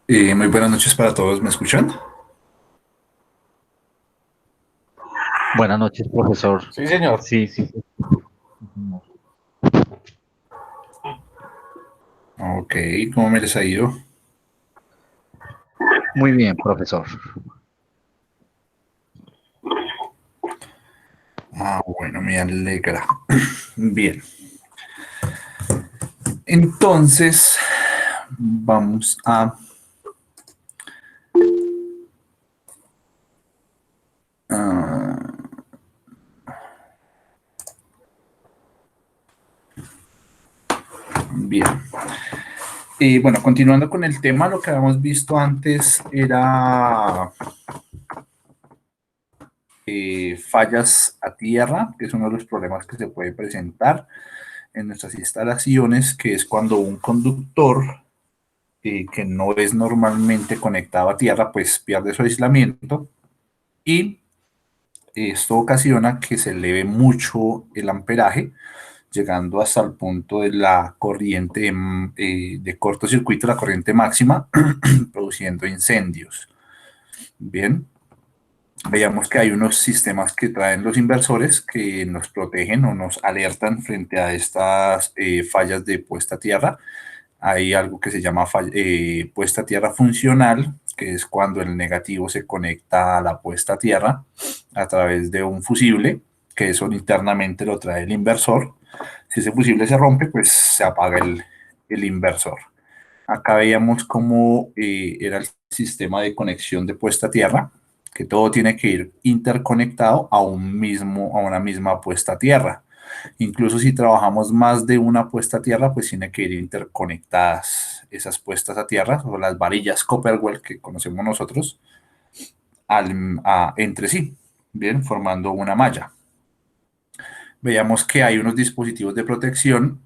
Muy buenas noches para todos, ¿me escuchan? Buenas noches, profesor. Sí, señor. Sí, sí, sí. Ok, ¿cómo me les ha ido? Muy bien, profesor. Bueno, me alegra. Bien, entonces vamos a... ah, bien. Bueno, continuando con el tema, lo que habíamos visto antes era fallas a tierra, que es uno de los problemas que se puede presentar en nuestras instalaciones, que es cuando un conductor que no es normalmente conectado a tierra, pues pierde su aislamiento y esto ocasiona que se eleve mucho el amperaje, llegando hasta el punto de la corriente de cortocircuito, la corriente máxima, produciendo incendios. Bien, veamos que hay unos sistemas que traen los inversores que nos protegen o nos alertan frente a estas fallas de puesta a tierra. Hay algo que se llama puesta a tierra funcional, que es cuando el negativo se conecta a la puesta a tierra a través de un fusible, que eso internamente lo trae el inversor. Si ese fusible se rompe, pues se apaga el inversor. Acá veíamos cómo era el sistema de conexión de puesta a tierra, que todo tiene que ir interconectado a una misma puesta a tierra. Incluso si trabajamos más de una puesta a tierra, pues tiene que ir interconectadas esas puestas a tierra, o las varillas Copperwell que conocemos nosotros, entre sí, bien, formando una malla. Veamos que hay unos dispositivos de protección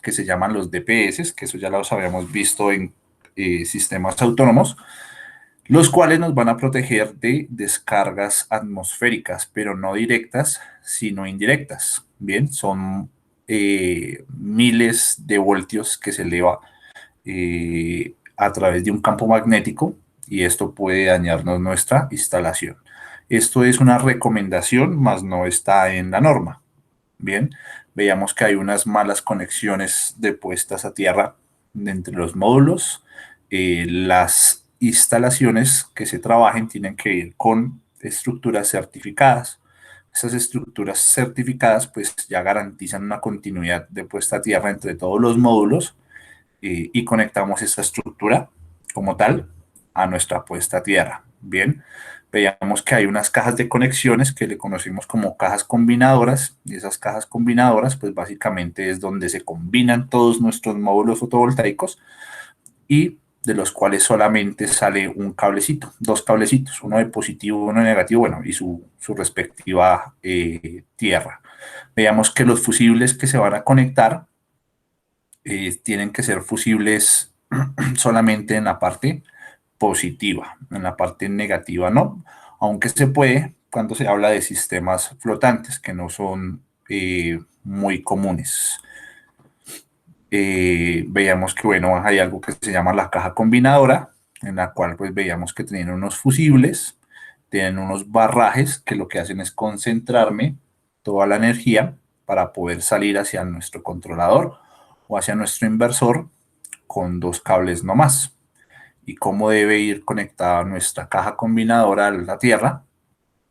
que se llaman los DPS, que eso ya los habíamos visto en sistemas autónomos, los cuales nos van a proteger de descargas atmosféricas, pero no directas, sino indirectas. Bien, son miles de voltios que se eleva a través de un campo magnético y esto puede dañarnos nuestra instalación. Esto es una recomendación, mas no está en la norma. Bien, veíamos que hay unas malas conexiones de puestas a tierra entre los módulos. Las instalaciones que se trabajen tienen que ir con estructuras certificadas. Esas estructuras certificadas pues ya garantizan una continuidad de puesta a tierra entre todos los módulos y conectamos esa estructura como tal a nuestra puesta a tierra. Bien, veíamos que hay unas cajas de conexiones que le conocemos como cajas combinadoras y esas cajas combinadoras pues básicamente es donde se combinan todos nuestros módulos fotovoltaicos y de los cuales solamente sale un cablecito, dos cablecitos, uno de positivo, uno de negativo, bueno, y su respectiva tierra. Veamos que los fusibles que se van a conectar tienen que ser fusibles solamente en la parte positiva, en la parte negativa no, aunque se puede cuando se habla de sistemas flotantes que no son muy comunes. Veíamos que, bueno, hay algo que se llama la caja combinadora, en la cual pues veíamos que tienen unos fusibles, tienen unos barrajes que lo que hacen es concentrarme toda la energía para poder salir hacia nuestro controlador o hacia nuestro inversor con dos cables no más. Y cómo debe ir conectada nuestra caja combinadora a la Tierra.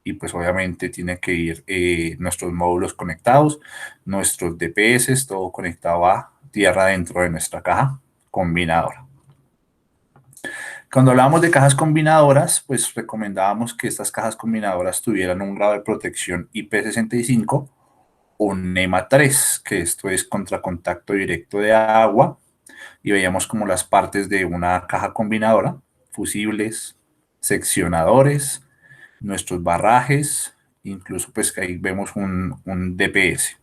Y pues obviamente tiene que ir nuestros módulos conectados, nuestros DPS, todo conectado a Tierra dentro de nuestra caja combinadora. Cuando hablábamos de cajas combinadoras, pues recomendábamos que estas cajas combinadoras tuvieran un grado de protección IP65 o NEMA 3, que esto es contra contacto directo de agua, y veíamos como las partes de una caja combinadora, fusibles, seccionadores, nuestros barrajes, incluso pues que ahí vemos un DPS.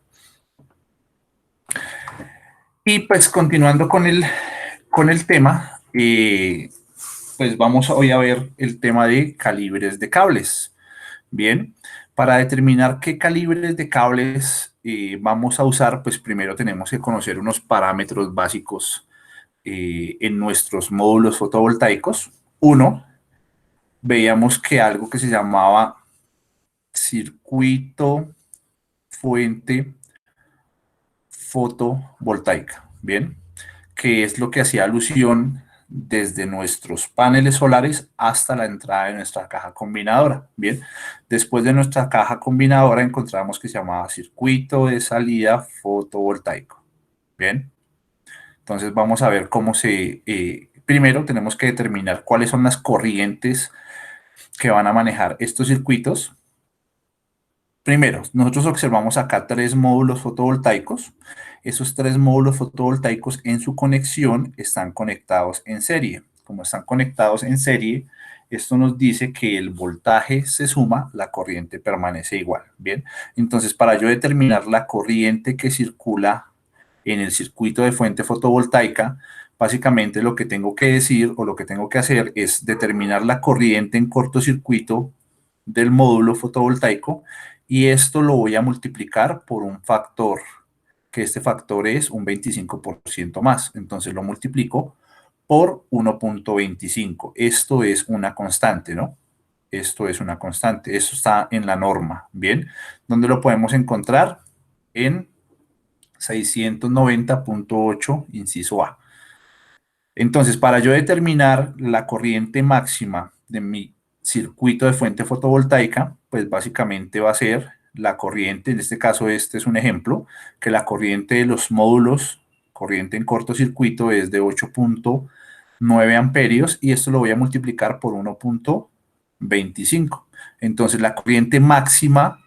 Y pues continuando con el tema, pues vamos hoy a ver el tema de calibres de cables. Bien, para determinar qué calibres de cables vamos a usar, pues primero tenemos que conocer unos parámetros básicos en nuestros módulos fotovoltaicos. Uno, veíamos que algo que se llamaba circuito fuente fotovoltaica, ¿bien? Que es lo que hacía alusión desde nuestros paneles solares hasta la entrada de nuestra caja combinadora, ¿bien? Después de nuestra caja combinadora encontramos que se llamaba circuito de salida fotovoltaico, ¿bien? Entonces vamos a ver cómo se... primero tenemos que determinar cuáles son las corrientes que van a manejar estos circuitos. Primero, nosotros observamos acá tres módulos fotovoltaicos. Esos tres módulos fotovoltaicos en su conexión están conectados en serie. Como están conectados en serie, esto nos dice que el voltaje se suma, la corriente permanece igual. Bien, entonces para yo determinar la corriente que circula en el circuito de fuente fotovoltaica, básicamente lo que tengo que decir o lo que tengo que hacer es determinar la corriente en cortocircuito del módulo fotovoltaico y esto lo voy a multiplicar por un factor, que este factor es un 25% más. Entonces lo multiplico por 1.25. Esto es una constante, ¿no? Esto es una constante. Esto está en la norma, ¿bien? ¿Dónde lo podemos encontrar? En 690.8, inciso A. Entonces, para yo determinar la corriente máxima de mi circuito de fuente fotovoltaica, pues básicamente va a ser la corriente, en este caso este es un ejemplo, que la corriente de los módulos, corriente en cortocircuito es de 8.9 amperios y esto lo voy a multiplicar por 1.25. Entonces la corriente máxima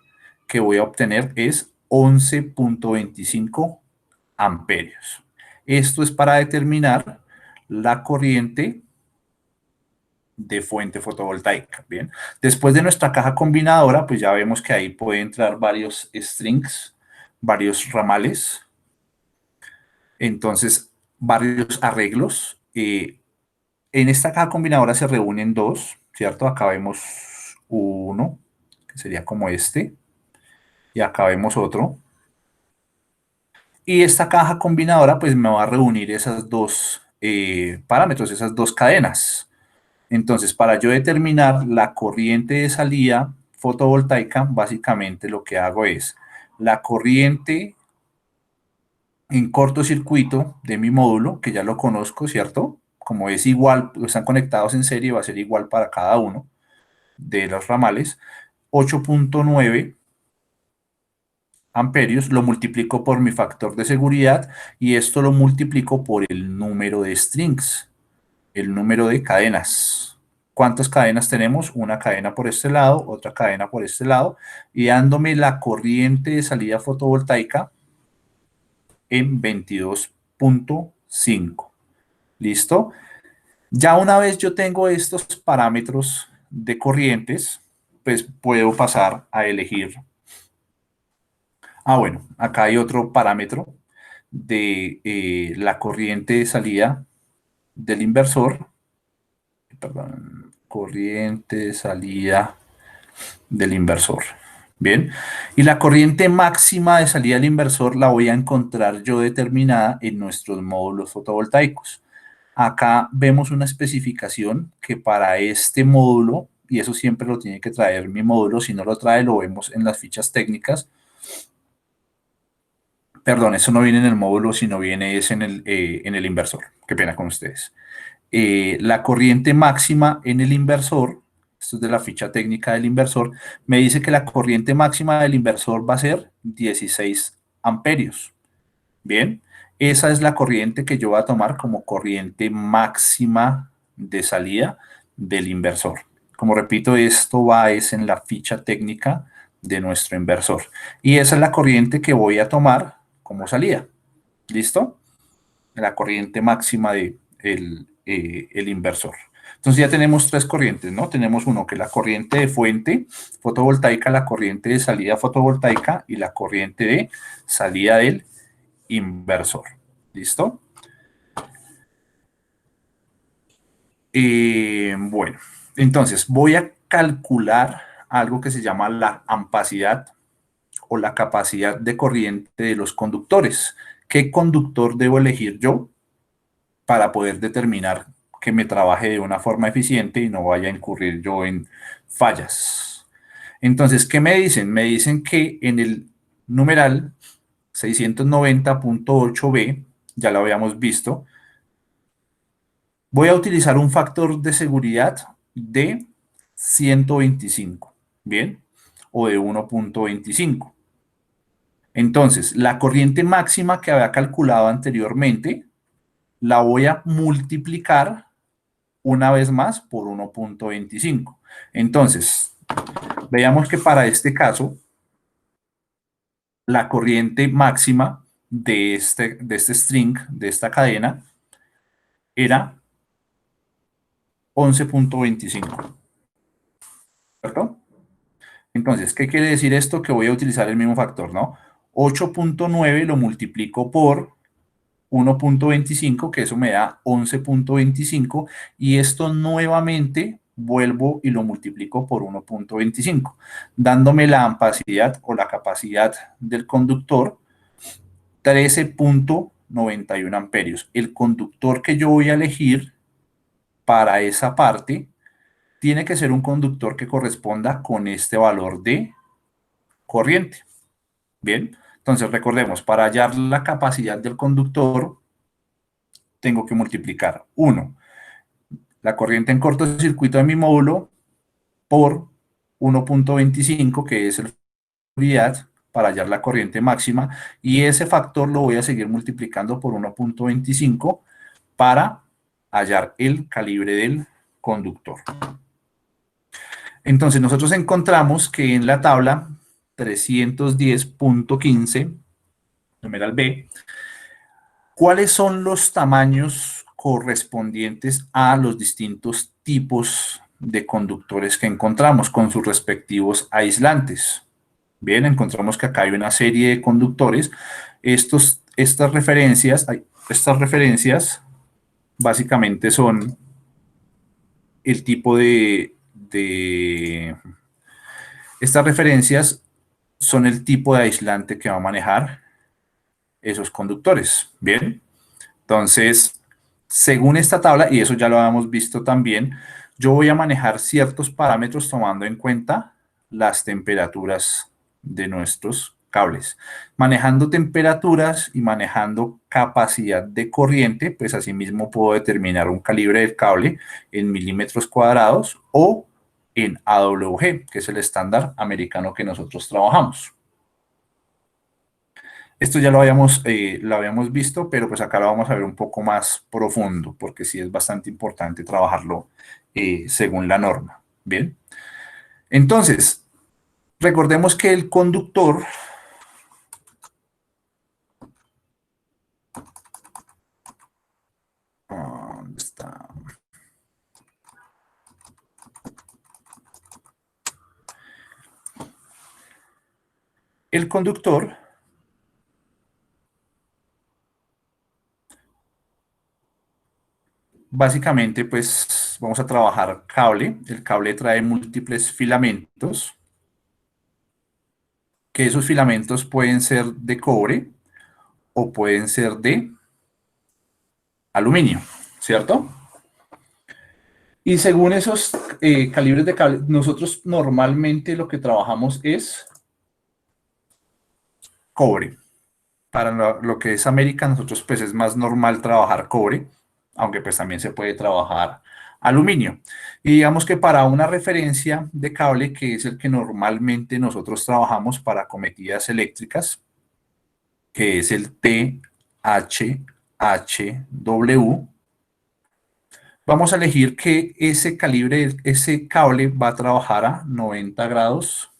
que voy a obtener es 11.25 amperios. Esto es para determinar la corriente de fuente fotovoltaica. Bien, después de nuestra caja combinadora, pues ya vemos que ahí puede entrar varios strings, varios ramales, entonces varios arreglos. En esta caja combinadora se reúnen dos, ¿cierto? Acá vemos uno, que sería como este, y acá vemos otro. Y esta caja combinadora pues me va a reunir esos dos parámetros, esas dos cadenas. Entonces, para yo determinar la corriente de salida fotovoltaica, básicamente lo que hago es la corriente en cortocircuito de mi módulo, que ya lo conozco, ¿cierto? Como es igual, están conectados en serie, va a ser igual para cada uno de los ramales. 8.9 amperios, lo multiplico por mi factor de seguridad y esto lo multiplico por el número de strings, el número de cadenas. ¿Cuántas cadenas tenemos? Una cadena por este lado, otra cadena por este lado, y dándome la corriente de salida fotovoltaica en 22.5. ¿Listo? Ya una vez yo tengo estos parámetros de corrientes, pues puedo pasar a elegir. Bueno, acá hay otro parámetro de la corriente de salida del inversor. Perdón, corriente de salida del inversor. Bien, y la corriente máxima de salida del inversor la voy a encontrar yo determinada en nuestros módulos fotovoltaicos. Acá vemos una especificación que para este módulo, y eso siempre lo tiene que traer mi módulo, si no lo trae lo vemos en las fichas técnicas. Perdón, eso no viene en el módulo, sino viene es en el inversor. Qué pena con ustedes. La corriente máxima en el inversor, esto es de la ficha técnica del inversor, me dice que la corriente máxima del inversor va a ser 16 amperios. Bien, esa es la corriente que yo voy a tomar como corriente máxima de salida del inversor. Como repito, esto es en la ficha técnica de nuestro inversor. Y esa es la corriente que voy a tomar como salida. ¿Listo? La corriente máxima de el inversor. Entonces ya tenemos tres corrientes, ¿no? Tenemos uno que es la corriente de fuente fotovoltaica, la corriente de salida fotovoltaica y la corriente de salida del inversor. ¿Listo? Bueno, entonces voy a calcular algo que se llama la ampacidad o la capacidad de corriente de los conductores. ¿Qué conductor debo elegir yo para poder determinar que me trabaje de una forma eficiente y no vaya a incurrir yo en fallas. Entonces, ¿qué me dicen? Me dicen que en el numeral 690.8b, ya lo habíamos visto, voy a utilizar un factor de seguridad de 125, ¿bien? O de 1.25. Entonces, la corriente máxima que había calculado anteriormente, la voy a multiplicar una vez más por 1.25. Entonces, veamos que para este caso, la corriente máxima de este string, de esta cadena, era 11.25, ¿cierto? Entonces, ¿qué quiere decir esto? Que voy a utilizar el mismo factor, ¿no? 8.9 lo multiplico por 1.25, que eso me da 11.25, y esto nuevamente vuelvo y lo multiplico por 1.25, dándome la ampacilidad o la capacidad del conductor 13.91 amperios. El conductor que yo voy a elegir para esa parte tiene que ser un conductor que corresponda con este valor de corriente. Bien, entonces recordemos, para hallar la capacidad del conductor, tengo que multiplicar 1, la corriente en cortocircuito de mi módulo, por 1.25, que es el seguridad, para hallar la corriente máxima, y ese factor lo voy a seguir multiplicando por 1.25 para hallar el calibre del conductor. Entonces nosotros encontramos que en la tabla 310.15, numeral B, ¿cuáles son los tamaños correspondientes a los distintos tipos de conductores que encontramos con sus respectivos aislantes? Bien, encontramos que acá hay una serie de conductores. Estas referencias básicamente son el tipo estas referencias son el tipo de aislante que va a manejar esos conductores. Bien, entonces, según esta tabla, y eso ya lo habíamos visto también, yo voy a manejar ciertos parámetros tomando en cuenta las temperaturas de nuestros cables. Manejando temperaturas y manejando capacidad de corriente, pues asimismo puedo determinar un calibre del cable en milímetros cuadrados o en AWG, que es el estándar americano que nosotros trabajamos. Esto ya lo habíamos visto, pero pues acá lo vamos a ver un poco más profundo, porque sí es bastante importante trabajarlo según la norma. Bien, entonces, recordemos que el conductor ¿dónde está? El conductor básicamente, pues vamos a trabajar cable. El cable trae múltiples filamentos, que esos filamentos pueden ser de cobre o pueden ser de aluminio, ¿cierto? Y según esos calibres de cable, nosotros normalmente lo que trabajamos es cobre. Para lo que es América, nosotros pues es más normal trabajar cobre, aunque pues también se puede trabajar aluminio. Y digamos que para una referencia de cable, que es el que normalmente nosotros trabajamos para cometidas eléctricas, que es el THHW, vamos a elegir que ese calibre, ese cable va a trabajar a 90 grados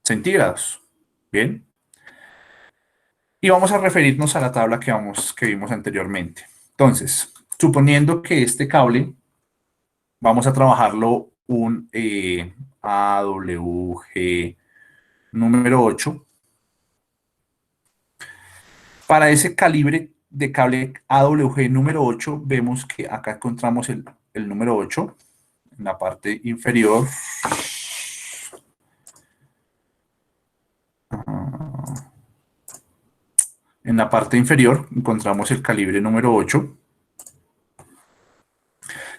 centígrados. Bien. Y vamos a referirnos a la tabla que vimos anteriormente. Entonces, suponiendo que este cable vamos a trabajarlo un AWG número 8. Para ese calibre de cable AWG número 8, vemos que acá encontramos el número 8 en la parte inferior. En la parte inferior encontramos el calibre número 8.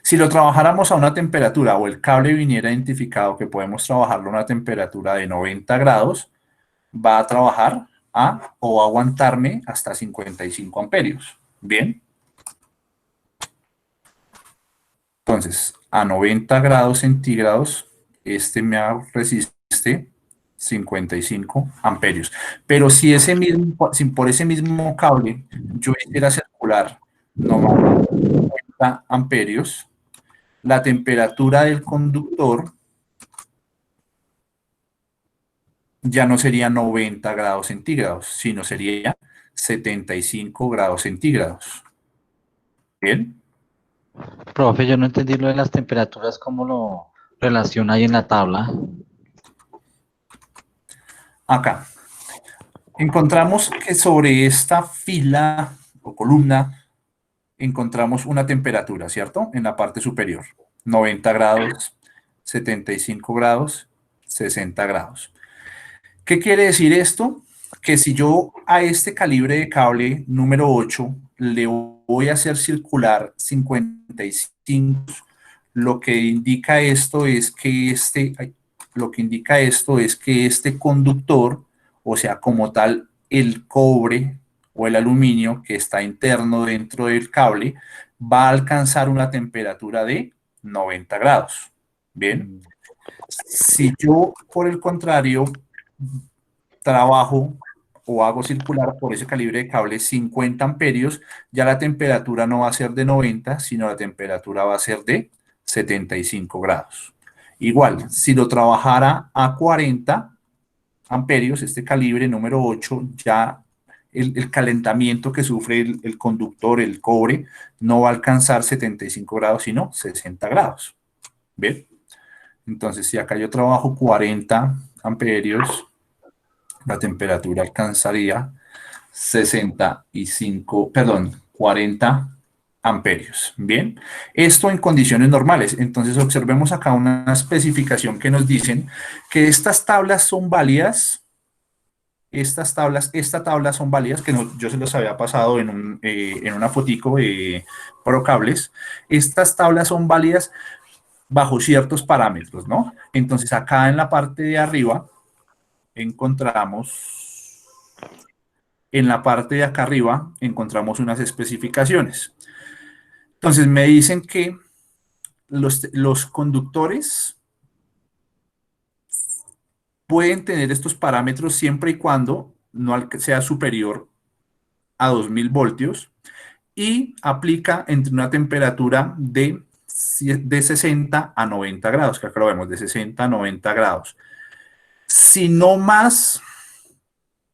Si lo trabajáramos a una temperatura o el cable viniera identificado que podemos trabajarlo a una temperatura de 90 grados, va a trabajar o a aguantarme hasta 55 amperios. Bien. Entonces, a 90 grados centígrados, este me resiste 55 amperios. Pero si por ese mismo cable yo hiciera circular nomás 90 amperios, la temperatura del conductor ya no sería 90 grados centígrados, sino sería 75 grados centígrados. ¿Bien? Profe, yo no entendí lo de las temperaturas, ¿cómo lo relaciona ahí en la tabla? Acá. Encontramos que sobre esta fila o columna encontramos una temperatura, ¿cierto? En la parte superior. 90 grados, 75 grados, 60 grados. ¿Qué quiere decir esto? Que si yo a este calibre de cable número 8 le voy a hacer circular 55, lo que indica esto es que este conductor, o sea, como tal, el cobre o el aluminio que está interno dentro del cable, va a alcanzar una temperatura de 90 grados. Bien. Si yo, por el contrario, trabajo o hago circular por ese calibre de cable 50 amperios, ya la temperatura no va a ser de 90, sino la temperatura va a ser de 75 grados. Igual, si lo trabajara a 40 amperios, este calibre número 8, ya el calentamiento que sufre el conductor, el cobre, no va a alcanzar 75 grados, sino 60 grados. ¿Ven? Entonces, si acá yo trabajo 40 amperios, la temperatura alcanzaría 40 amperios. Bien, esto en condiciones normales. Entonces observemos acá una especificación que nos dicen que estas tablas son válidas. Esta tabla son válidas, que yo se los había pasado en una fotico de Procables. Estas tablas son válidas bajo ciertos parámetros, ¿no? Entonces acá en la parte de arriba encontramos, en la parte de acá arriba encontramos unas especificaciones. Entonces me dicen que los conductores pueden tener estos parámetros siempre y cuando no sea superior a 2000 voltios y aplica entre una temperatura de 60 a 90 grados, que acá lo vemos, de 60 a 90 grados. Si no más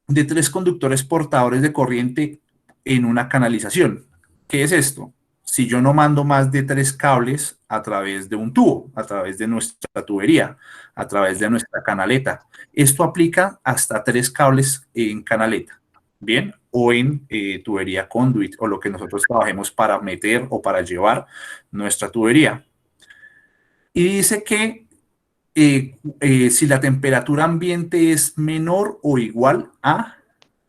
de 3 conductores portadores de corriente en una canalización. ¿Qué es esto? Si yo no mando más de 3 cables a través de un tubo, a través de nuestra tubería, a través de nuestra canaleta. Esto aplica hasta 3 cables en canaleta, ¿bien? O en tubería conduit, o lo que nosotros trabajemos para meter o para llevar nuestra tubería. Y dice que si la temperatura ambiente es menor o igual a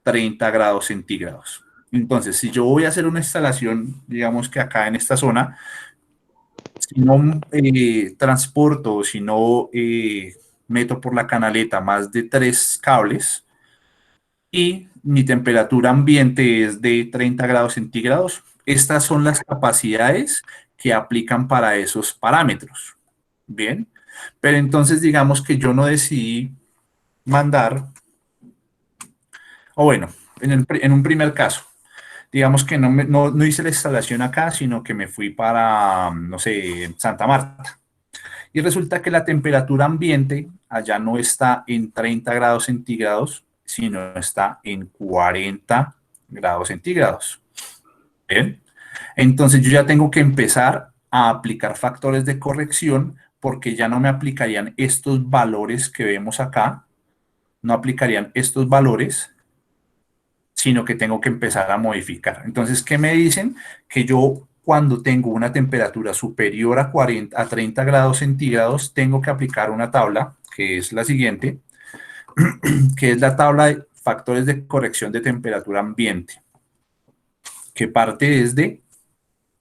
30 grados centígrados. Entonces, si yo voy a hacer una instalación, digamos que acá en esta zona, si no transporto, si no meto por la canaleta más de 3 cables y mi temperatura ambiente es de 30 grados centígrados, estas son las capacidades que aplican para esos parámetros. Bien. Pero entonces digamos que yo no decidí mandar, o bueno, en un primer caso, digamos que no hice la instalación acá, sino que me fui para, no sé, Santa Marta. Y resulta que la temperatura ambiente allá no está en 30 grados centígrados, sino está en 40 grados centígrados. ¿Bien? Entonces yo ya tengo que empezar a aplicar factores de corrección porque ya no me aplicarían estos valores que vemos acá, no aplicarían estos valores, sino que tengo que empezar a modificar. Entonces, ¿qué me dicen? Que yo cuando tengo una temperatura superior a 30 grados centígrados, tengo que aplicar una tabla, que es la siguiente, que es la tabla factores de corrección de temperatura ambiente, que parte desde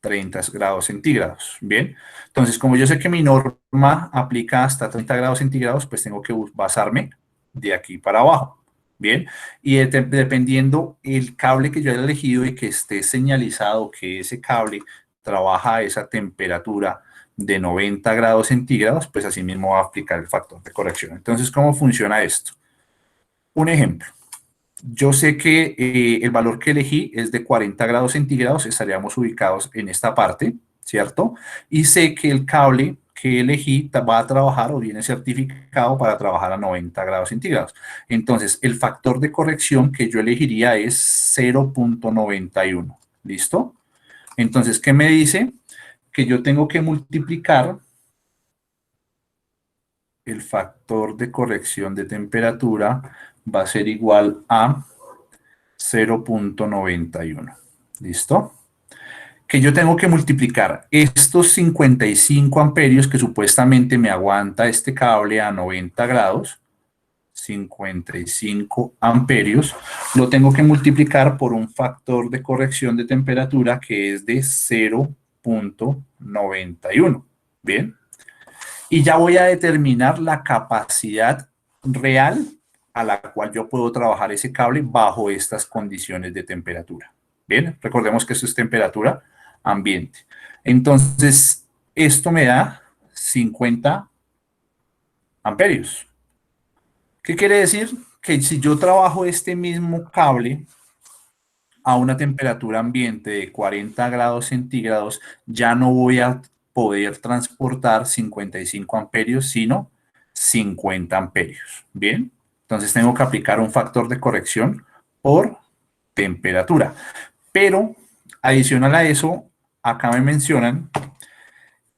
30 grados centígrados. Bien, entonces como yo sé que mi norma aplica hasta 30 grados centígrados, pues tengo que basarme de aquí para abajo. Bien, y dependiendo el cable que yo haya elegido y que esté señalizado que ese cable trabaja a esa temperatura de 90 grados centígrados, pues así mismo va a aplicar el factor de corrección. Entonces, ¿cómo funciona esto? Un ejemplo. Yo sé que el valor que elegí es de 40 grados centígrados, estaríamos ubicados en esta parte, ¿cierto? Y sé que el cable que elegí va a trabajar o viene certificado para trabajar a 90 grados centígrados. Entonces, el factor de corrección que yo elegiría es 0,91. ¿Listo? Entonces, ¿qué me dice? Que yo tengo que multiplicar el factor de corrección de temperatura va a ser igual a 0,91. ¿Listo? Que yo tengo que multiplicar estos 55 amperios que supuestamente me aguanta este cable a 90 grados, 55 amperios, lo tengo que multiplicar por un factor de corrección de temperatura que es de 0,91. Bien. Y ya voy a determinar la capacidad real a la cual yo puedo trabajar ese cable bajo estas condiciones de temperatura. Bien, recordemos que esto es temperatura ambiente. Entonces, esto me da 50 amperios. ¿Qué quiere decir? Que si yo trabajo este mismo cable a una temperatura ambiente de 40 grados centígrados, ya no voy a poder transportar 55 amperios, sino 50 amperios. Bien, entonces tengo que aplicar un factor de corrección por temperatura. Pero adicional a eso, acá me mencionan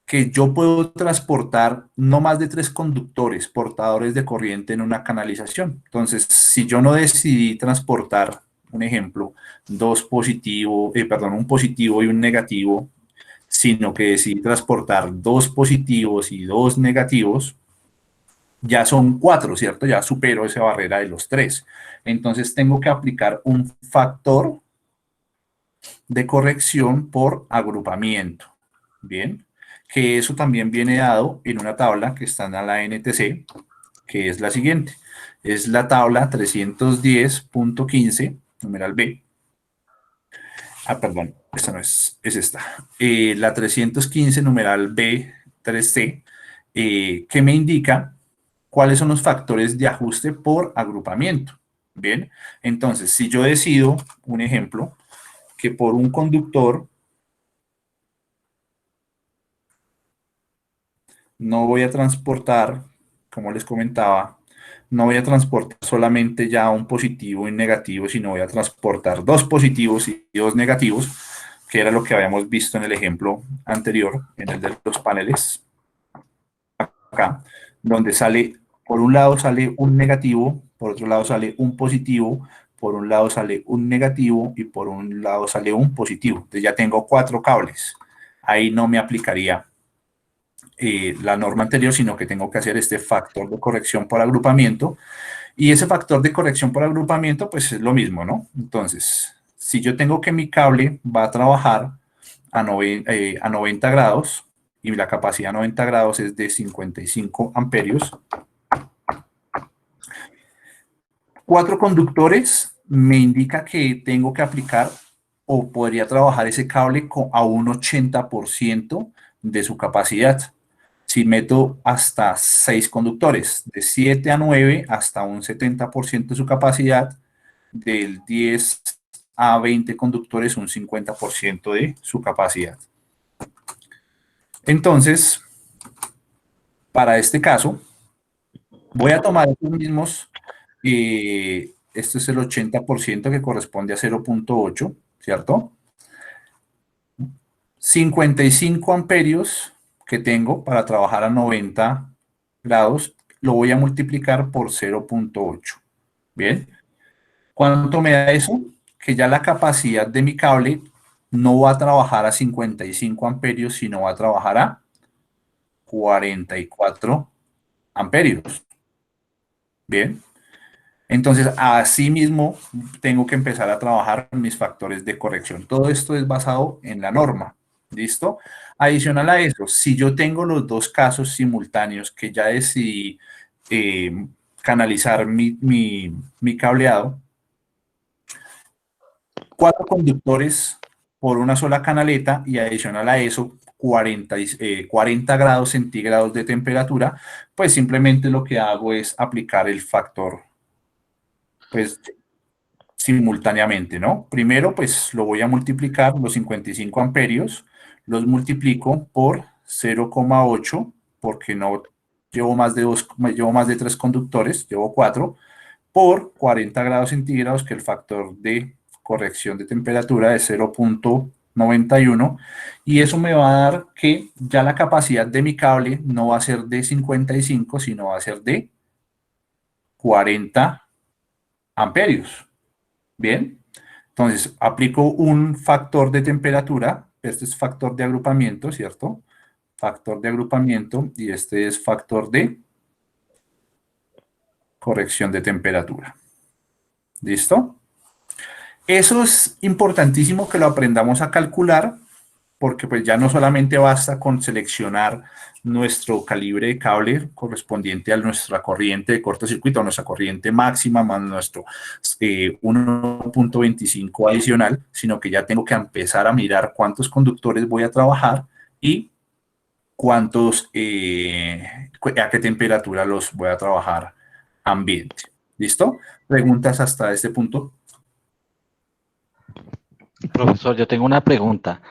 que yo puedo transportar no más de 3 conductores portadores de corriente en una canalización. Entonces, si yo no decidí transportar, un ejemplo, un positivo y un negativo, sino que decidí transportar 2 positivos y 2 negativos, ya son 4, ¿cierto? Ya supero esa barrera de los 3. Entonces, tengo que aplicar un factor de corrección por agrupamiento. Bien, que eso también viene dado en una tabla que está en la NTC, que es la siguiente. Es la tabla 310.15, numeral B. Perdón, esta no es esta. La 315, numeral B3C, que me indica cuáles son los factores de ajuste por agrupamiento. Bien, entonces, si yo decido, un ejemplo, que por un conductor no voy a transportar, como les comentaba, no voy a transportar solamente ya un positivo y un negativo, sino voy a transportar 2 positivos y 2 negativos, que era lo que habíamos visto en el ejemplo anterior, en el de los paneles, acá, donde sale, por un lado sale un negativo, por otro lado sale un positivo, por un lado sale un negativo y por un lado sale un positivo. Entonces ya tengo 4 cables. Ahí no me aplicaría la norma anterior, sino que tengo que hacer este factor de corrección por agrupamiento. Y ese factor de corrección por agrupamiento, pues es lo mismo, ¿no? Entonces, si yo tengo que mi cable va a trabajar a 90 grados y la capacidad a 90 grados es de 55 amperios, 4 conductores me indica que tengo que aplicar o podría trabajar ese cable a un 80% de su capacidad. Si meto hasta 6 conductores, de 7 a 9 hasta un 70% de su capacidad, del 10 a 20 conductores un 50% de su capacidad. Entonces, para este caso, voy a tomar estos mismos, esto es el 80% que corresponde a 0,8, ¿cierto? 55 amperios que tengo para trabajar a 90 grados, lo voy a multiplicar por 0,8. Bien, ¿cuánto me da eso? Que ya la capacidad de mi cable no va a trabajar a 55 amperios, sino va a trabajar a 44 amperios. Bien, Entonces, así mismo, tengo que empezar a trabajar mis factores de corrección. Todo esto es basado en la norma. ¿Listo? Adicional a eso, si yo tengo los dos casos simultáneos que ya decidí canalizar mi cableado, 4 conductores por una sola canaleta y adicional a eso 40 grados centígrados de temperatura, pues simplemente lo que hago es aplicar el factor, pues simultáneamente, ¿no? Primero, pues lo voy a multiplicar, los 55 amperios, los multiplico por 0,8, porque no llevo más de llevo más de 3 conductores, llevo 4, por 40 grados centígrados, que el factor de corrección de temperatura es 0,91, y eso me va a dar que ya la capacidad de mi cable no va a ser de 55, sino va a ser de 40 amperios. Bien, entonces aplico un factor de temperatura, este es factor de agrupamiento, ¿cierto? Factor de agrupamiento, y este es factor de corrección de temperatura. ¿Listo? Eso es importantísimo que lo aprendamos a calcular, porque pues ya no solamente basta con seleccionar nuestro calibre de cable correspondiente a nuestra corriente de cortocircuito, a nuestra corriente máxima, más nuestro 1,25 adicional, sino que ya tengo que empezar a mirar cuántos conductores voy a trabajar y cuántos, a qué temperatura los voy a trabajar ambiente. ¿Listo? ¿Preguntas hasta este punto? Profesor, yo tengo una pregunta,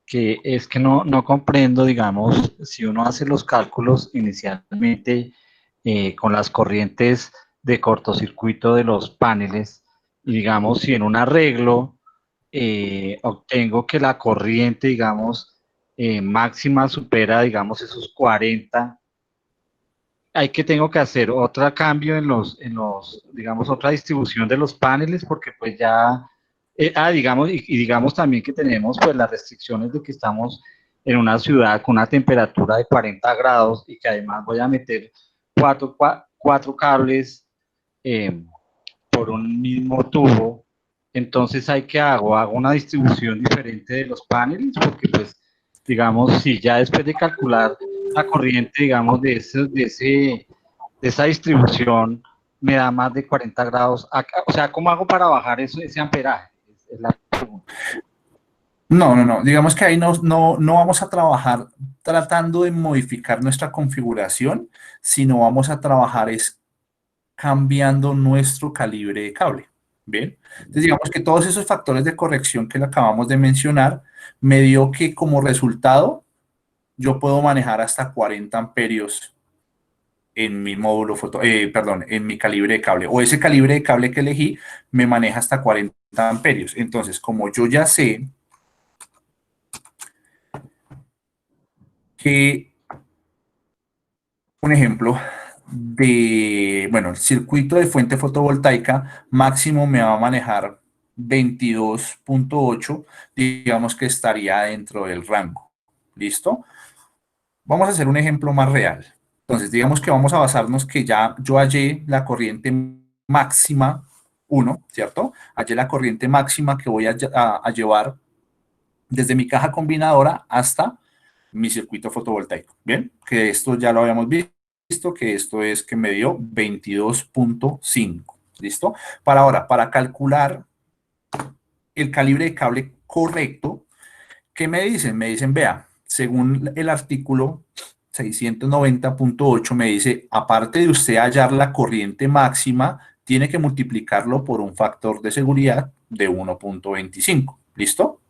que es que no comprendo, digamos, si uno hace los cálculos inicialmente con las corrientes de cortocircuito de los paneles, y digamos, si en un arreglo obtengo que la corriente, digamos, máxima supera, digamos, esos 40, hay que tengo que hacer otro cambio digamos, otra distribución de los paneles, porque pues ya, digamos, y digamos también que tenemos pues las restricciones de que estamos en una ciudad con una temperatura de 40 grados y que además voy a meter cuatro cables eh, por un mismo tubo. Entonces, ¿hay que hago? ¿Hago una distribución diferente de los paneles? Porque pues, digamos, si ya después de calcular la corriente, digamos, de esa distribución me da más de 40 grados. O sea, ¿cómo hago para bajar ese amperaje? Es la pregunta. No, no, no. Digamos que ahí no vamos a trabajar tratando de modificar nuestra configuración, sino vamos a trabajar es cambiando nuestro calibre de cable. Bien. Entonces, digamos que todos esos factores de corrección que le acabamos de mencionar me dio que como resultado yo puedo manejar hasta 40 amperios en mi módulo perdón, en mi calibre de cable, o ese calibre de cable que elegí me maneja hasta 40 amperios. Entonces, como yo ya sé que, un ejemplo de, bueno, el circuito de fuente fotovoltaica máximo me va a manejar 22,8, digamos que estaría dentro del rango. ¿Listo? Vamos a hacer un ejemplo más real. Entonces, digamos que vamos a basarnos que ya yo hallé la corriente máxima 1, ¿cierto? Hallé la corriente máxima que voy a llevar desde mi caja combinadora hasta mi circuito fotovoltaico. Bien, que esto ya lo habíamos visto, que esto es que me dio 22,5. ¿Listo? Para ahora, para calcular el calibre de cable correcto, ¿qué me dicen? Me dicen, vea, según el artículo 690,8 me dice, aparte de usted hallar la corriente máxima, tiene que multiplicarlo por un factor de seguridad de 1,25. ¿Listo?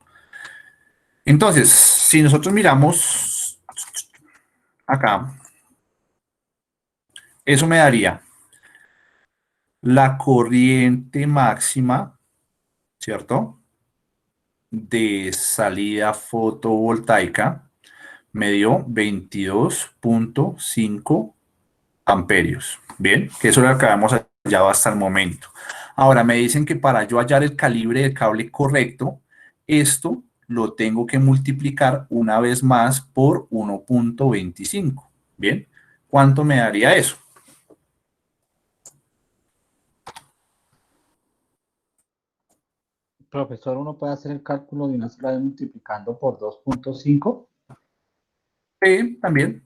Entonces, si nosotros miramos acá, eso me daría la corriente máxima, ¿cierto? De salida fotovoltaica me dio 22,5 amperios. Bien, que eso es lo que habíamos hallado hasta el momento. Ahora me dicen que para yo hallar el calibre del cable correcto, esto lo tengo que multiplicar una vez más por 1,25. Bien, ¿cuánto me daría eso? Profesor, uno puede hacer el cálculo de una sola vez multiplicando por 2.5. También,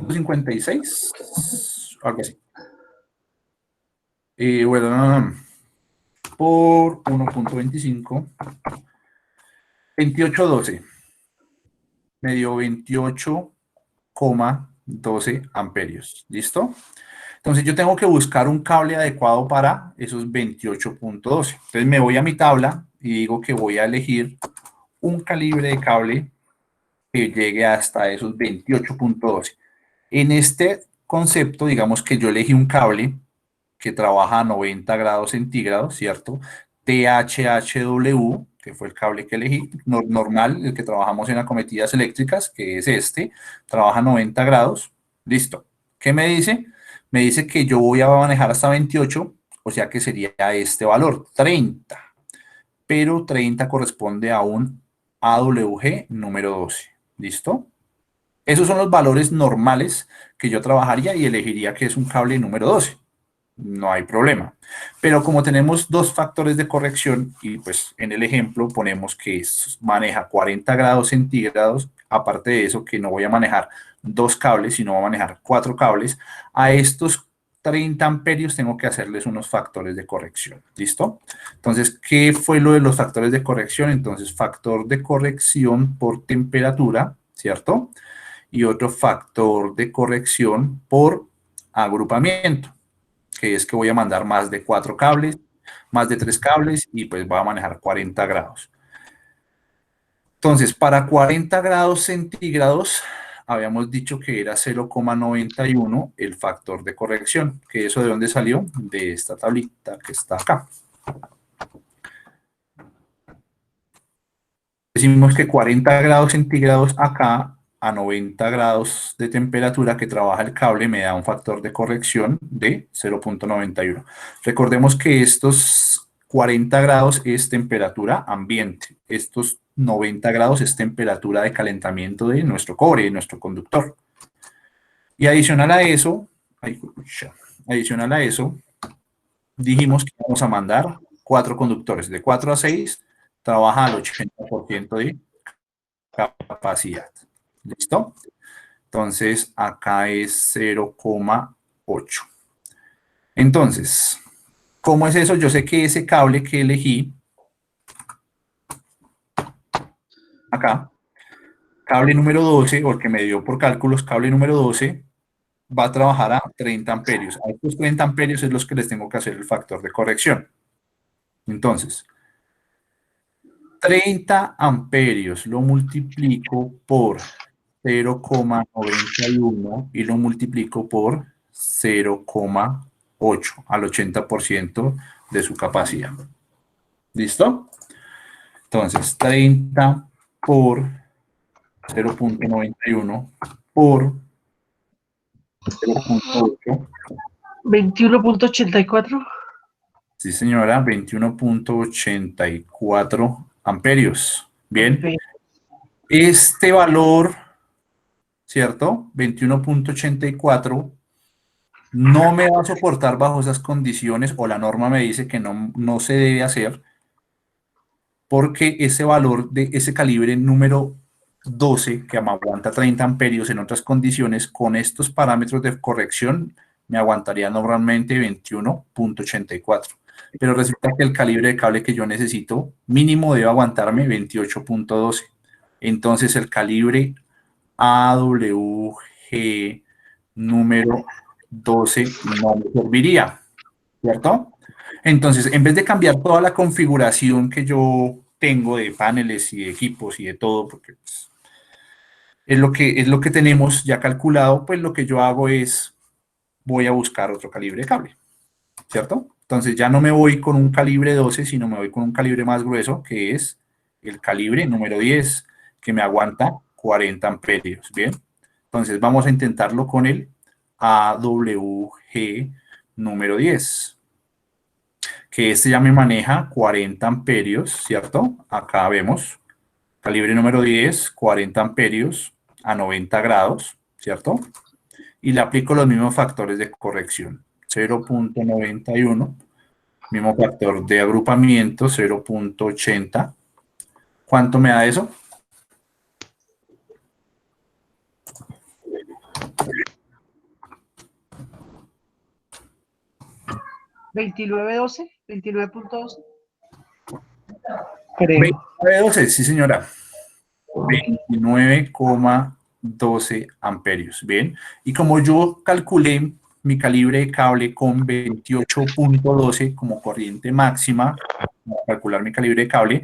56, algo así. Bueno, por 1.25, 28.12, me dio 28,12 amperios. ¿Listo? Entonces yo tengo que buscar un cable adecuado para esos 28.12. Entonces me voy a mi tabla y digo que voy a elegir un calibre de cable que llegue hasta esos 28.12. En este concepto, digamos que yo elegí un cable que trabaja a 90 grados centígrados, ¿cierto? THHW, que fue el cable que elegí, normal, el que trabajamos en acometidas eléctricas, que es este, trabaja a 90 grados, listo. ¿Qué me dice? Me dice que yo voy a manejar hasta 28, o sea que sería este valor, 30, pero 30 corresponde a un AWG número 12, ¿listo? Esos son los valores normales que yo trabajaría y elegiría que es un cable número 12. No hay problema. Pero como tenemos dos factores de corrección y pues en el ejemplo ponemos que maneja 40 grados centígrados, aparte de eso que no voy a manejar dos cables, sino voy a manejar cuatro cables, a estos 30 amperios tengo que hacerles unos factores de corrección. ¿Listo? Entonces, ¿qué fue lo de los factores de corrección? Entonces, factor de corrección por temperatura, ¿cierto? Y otro factor de corrección por agrupamiento, que es que voy a mandar más de 4 cables, más de 3 cables y pues voy a manejar 40 grados. Entonces, para 40 grados centígrados, habíamos dicho que era 0,91 el factor de corrección, que eso de dónde salió, de esta tablita que está acá. Decimos que 40 grados centígrados acá a 90 grados de temperatura que trabaja el cable me da un factor de corrección de 0,91. Recordemos que estos 40 grados es temperatura ambiente, estos 90 grados es temperatura de calentamiento de nuestro cobre, de nuestro conductor. Y adicional a eso, dijimos que vamos a mandar 4 conductores, de 4 a 6, trabaja al 80% de capacidad. ¿Listo? Entonces, acá es 0,8. Entonces, ¿cómo es eso? Yo sé que ese cable que elegí, acá, cable número 12, o el que me dio por cálculos, cable número 12, va a trabajar a 30 amperios. A estos 30 amperios es los que les tengo que hacer el factor de corrección. Entonces, 30 amperios lo multiplico por 0,91 y lo multiplico por 0,8 al 80% de su capacidad. ¿Listo? Entonces, 30 por 0,91 por 0,8. 21.84. Sí, señora, 21,84 amperios. Bien. Este valor, ¿cierto? 21,84 no me va a soportar bajo esas condiciones, o la norma me dice que no se debe hacer, porque ese valor de ese calibre número 12, que me aguanta 30 amperios en otras condiciones, con estos parámetros de corrección, me aguantaría normalmente 21,84. Pero resulta que el calibre de cable que yo necesito mínimo debe aguantarme 28,12. Entonces el calibre AWG número 12 no me serviría, ¿cierto? Entonces, en vez de cambiar toda la configuración que yo tengo de paneles y de equipos y de todo, porque pues, es lo que tenemos ya calculado, pues lo que yo hago es, voy a buscar otro calibre de cable, ¿cierto? Entonces ya no me voy con un calibre 12, sino me voy con un calibre más grueso, que es el calibre número 10, que me aguanta 40 amperios, ¿bien? Entonces vamos a intentarlo con el AWG número 10, que este ya me maneja 40 amperios, ¿cierto? Acá vemos, calibre número 10, 40 amperios a 90 grados, ¿cierto? Y le aplico los mismos factores de corrección, 0,91 Mismo factor de agrupamiento, 0.80. ¿Cuánto me da eso? ¿29.12? ¿29.12? Creo. Creo. 29.12, sí señora. 29,12 amperios. Bien. Y como yo calculé mi calibre de cable con 28.12 como corriente máxima, para calcular mi calibre de cable,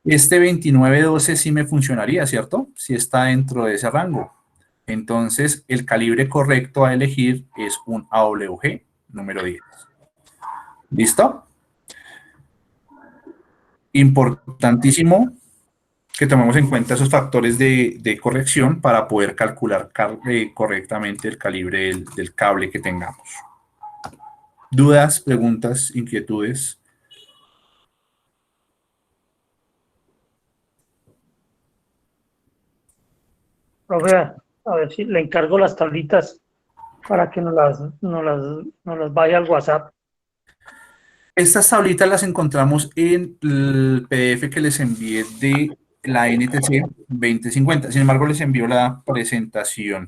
este 2912 sí me funcionaría, ¿cierto? Si está dentro de ese rango. Entonces, el calibre correcto a elegir es un AWG número 10. ¿Listo? Importantísimo que tomemos en cuenta esos factores de corrección para poder calcular correctamente el calibre del cable que tengamos. ¿Dudas, preguntas, inquietudes? Profe, a ver si le encargo las tablitas para que nos las vaya al WhatsApp. Estas tablitas las encontramos en el PDF que les envié de la NTC 2050. Sin embargo, les envío la presentación.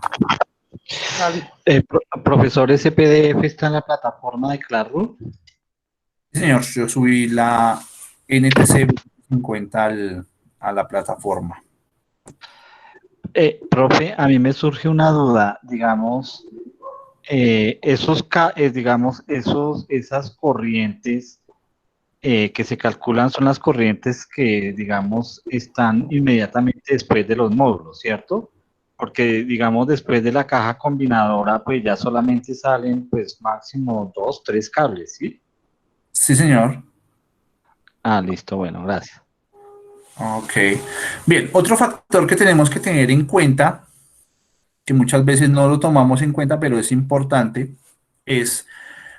Dale. Profesor, ¿ese PDF está en la plataforma de Classroom? Sí, señor, yo subí la NTC 2050 a la plataforma. Profe, a mí me surge una duda, digamos, esas corrientes que se calculan son las corrientes que, digamos, están inmediatamente después de los módulos, ¿cierto? Porque, digamos, después de la caja combinadora, pues ya solamente salen, pues, máximo 2, 3 cables, ¿sí? Sí, señor. Ah, listo, bueno, gracias. Ok. Bien, otro factor que tenemos que tener en cuenta, que muchas veces no lo tomamos en cuenta, pero es importante, es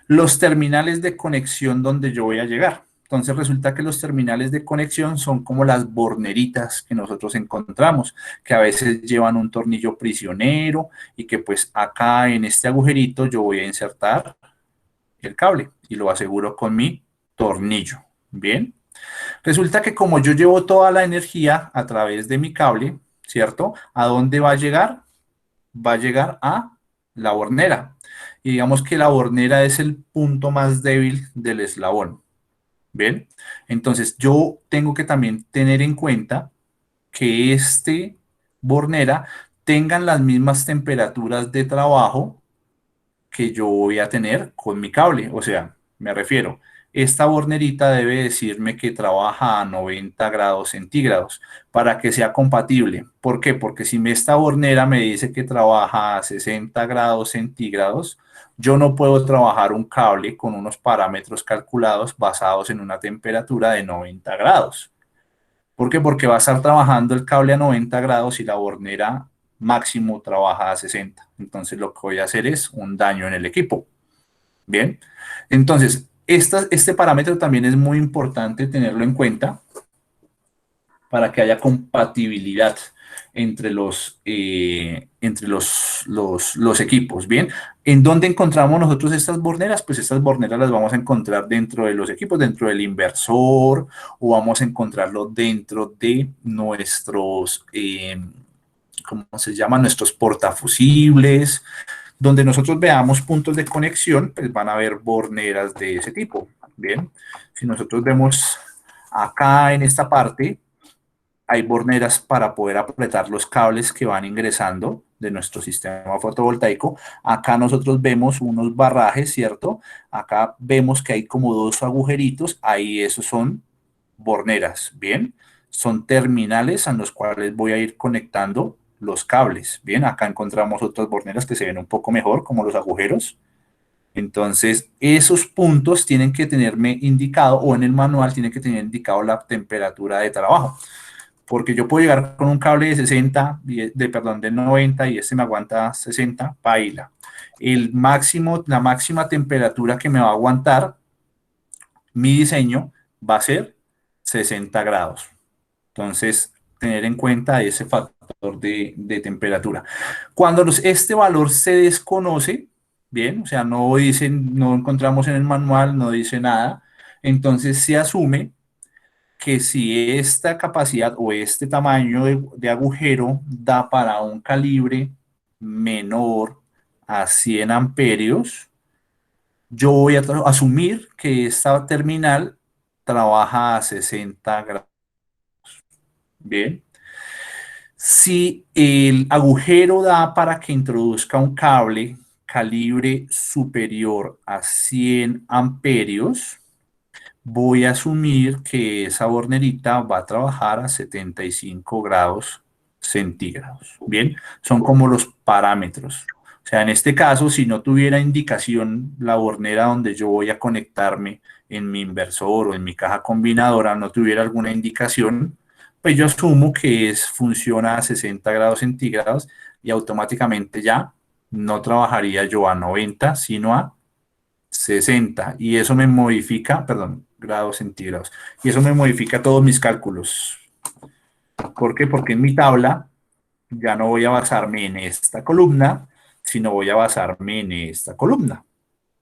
los terminales de conexión donde yo voy a llegar. Entonces resulta que los terminales de conexión son como las borneritas que nosotros encontramos, que a veces llevan un tornillo prisionero y que pues acá en este agujerito yo voy a insertar el cable y lo aseguro con mi tornillo. Bien. Resulta que como yo llevo toda la energía a través de mi cable, ¿cierto? ¿A dónde va a llegar? Va a llegar a la bornera. Y digamos que la bornera es el punto más débil del eslabón. Bien, entonces yo tengo que también tener en cuenta que este bornera tengan las mismas temperaturas de trabajo que yo voy a tener con mi cable. O sea, me refiero, esta bornerita debe decirme que trabaja a 90 grados centígrados para que sea compatible. ¿Por qué? Porque si esta bornera me dice que trabaja a 60 grados centígrados, yo no puedo trabajar un cable con unos parámetros calculados basados en una temperatura de 90 grados. ¿Por qué? Porque va a estar trabajando el cable a 90 grados y la bornera máximo trabaja a 60. Entonces lo que voy a hacer es un daño en el equipo. Bien, entonces este parámetro también es muy importante tenerlo en cuenta para que haya compatibilidad entre los equipos. Bien, ¿en dónde encontramos nosotros estas borneras? Pues estas borneras las vamos a encontrar dentro de los equipos, dentro del inversor, o vamos a encontrarlo dentro de nuestros, ¿cómo se llama? Nuestros portafusibles. Donde nosotros veamos puntos de conexión, pues van a haber borneras de ese tipo. Bien, si nosotros vemos acá en esta parte, hay borneras para poder apretar los cables que van ingresando de nuestro sistema fotovoltaico. Acá nosotros vemos unos barrajes, ¿cierto? Acá vemos que hay como dos agujeritos, ahí esos son borneras, ¿bien? Son terminales a los cuales voy a ir conectando los cables, ¿bien? Acá encontramos otras borneras que se ven un poco mejor, como los agujeros. Entonces, esos puntos tienen que tenerme indicado, o en el manual tienen que tener indicado la temperatura de trabajo, porque yo puedo llegar con un cable de 60, de 90 y este me aguanta 60, paila. La máxima temperatura que me va a aguantar mi diseño va a ser 60 grados. Entonces, tener en cuenta ese factor de temperatura. Cuando este valor se desconoce, bien, o sea, no encontramos en el manual, no dice nada, Entonces se asume que si esta capacidad o este tamaño de agujero da para un calibre menor a 100 amperios, yo voy a asumir que esta terminal trabaja a 60 grados. Bien. Si el agujero da para que introduzca un cable calibre superior a 100 amperios, voy a asumir que esa bornerita va a trabajar a 75 grados centígrados. Bien, son como los parámetros. O sea, en este caso, si no tuviera indicación la bornera donde yo voy a conectarme en mi inversor o en mi caja combinadora, no tuviera alguna indicación, pues yo asumo que funciona a 60 grados centígrados y automáticamente ya no trabajaría yo a 90, sino a 60. Y eso me modifica, perdón, grados centígrados. Y eso me modifica todos mis cálculos. ¿Por qué? Porque en mi tabla ya no voy a basarme en esta columna, sino voy a basarme en esta columna.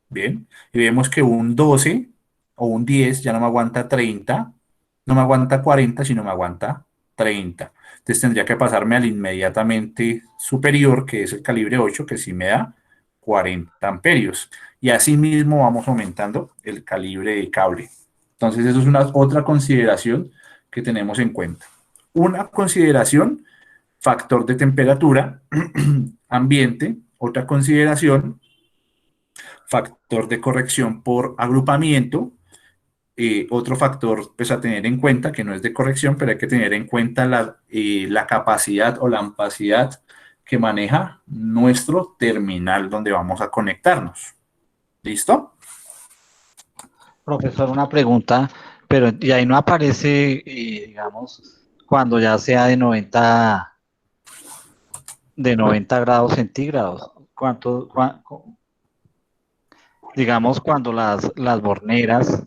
Bien, y vemos que un 12 o un 10 ya no me aguanta 30, no me aguanta 40, sino me aguanta 30. Entonces tendría que pasarme al inmediatamente superior, que es el calibre 8, que sí me da 40 amperios. Y así mismo vamos aumentando el calibre de cable. Entonces eso es otra consideración que tenemos en cuenta. Una consideración, factor de temperatura, ambiente. Otra consideración, factor de corrección por agrupamiento. Otro factor pues, a tener en cuenta, que no es de corrección, pero hay que tener en cuenta la capacidad o la ampacidad que maneja nuestro terminal donde vamos a conectarnos. ¿Listo? Profesor, una pregunta, pero y ahí no aparece, digamos, cuando ya sea de 90 grados centígrados. Digamos, cuando las borneras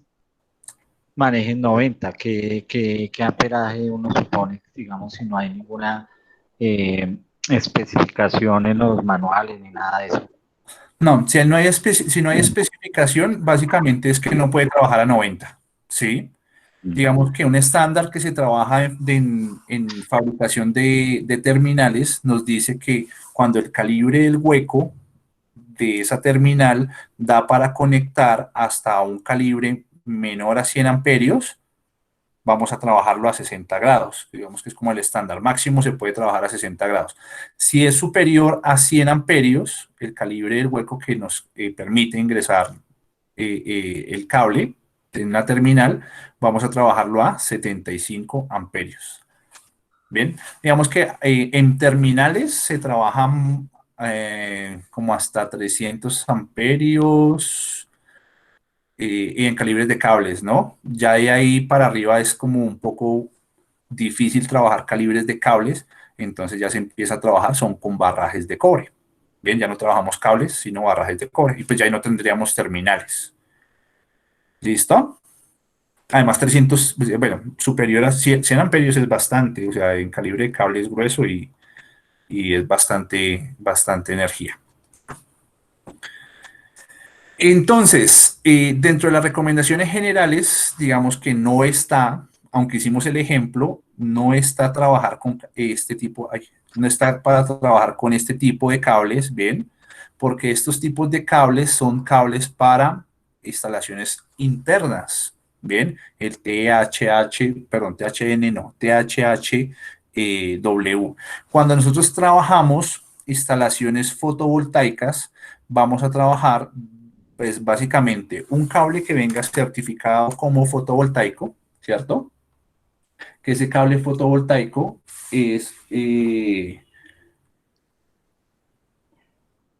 manejen 90, ¿qué amperaje uno supone, digamos, si no hay ninguna especificación en los manuales ni nada de eso? No, si no hay especificación, básicamente es que no puede trabajar a 90, ¿sí? Digamos que un estándar que se trabaja en fabricación de terminales nos dice que cuando el calibre del hueco de esa terminal da para conectar hasta un calibre menor a 100 amperios, vamos a trabajarlo a 60 grados. Digamos que es como el estándar. Máximo se puede trabajar a 60 grados. Si es superior a 100 amperios, el calibre del hueco que nos permite ingresar el cable en una terminal, vamos a trabajarlo a 75 amperios. Bien, digamos que en terminales se trabajan como hasta 300 amperios y en calibres de cables, ¿no? Ya de ahí para arriba es como un poco difícil trabajar calibres de cables, entonces ya se empieza a trabajar, son con barrajes de cobre. Bien, ya no trabajamos cables, sino barrajes de cobre, y pues ya ahí no tendríamos terminales. ¿Listo? Además, 300, bueno, superior a 100 amperios es bastante, o sea, en calibre de cable es grueso y es bastante energía. Entonces, dentro de las recomendaciones generales, digamos que no está, aunque hicimos el ejemplo, no está trabajar con este tipo, no está para trabajar con este tipo de cables, ¿bien? Porque estos tipos de cables son cables para instalaciones internas, ¿bien? El THH, perdón, THN no, THH-W. Cuando nosotros trabajamos instalaciones fotovoltaicas, vamos a trabajar pues básicamente un cable que venga certificado como fotovoltaico, ¿cierto? Que ese cable fotovoltaico es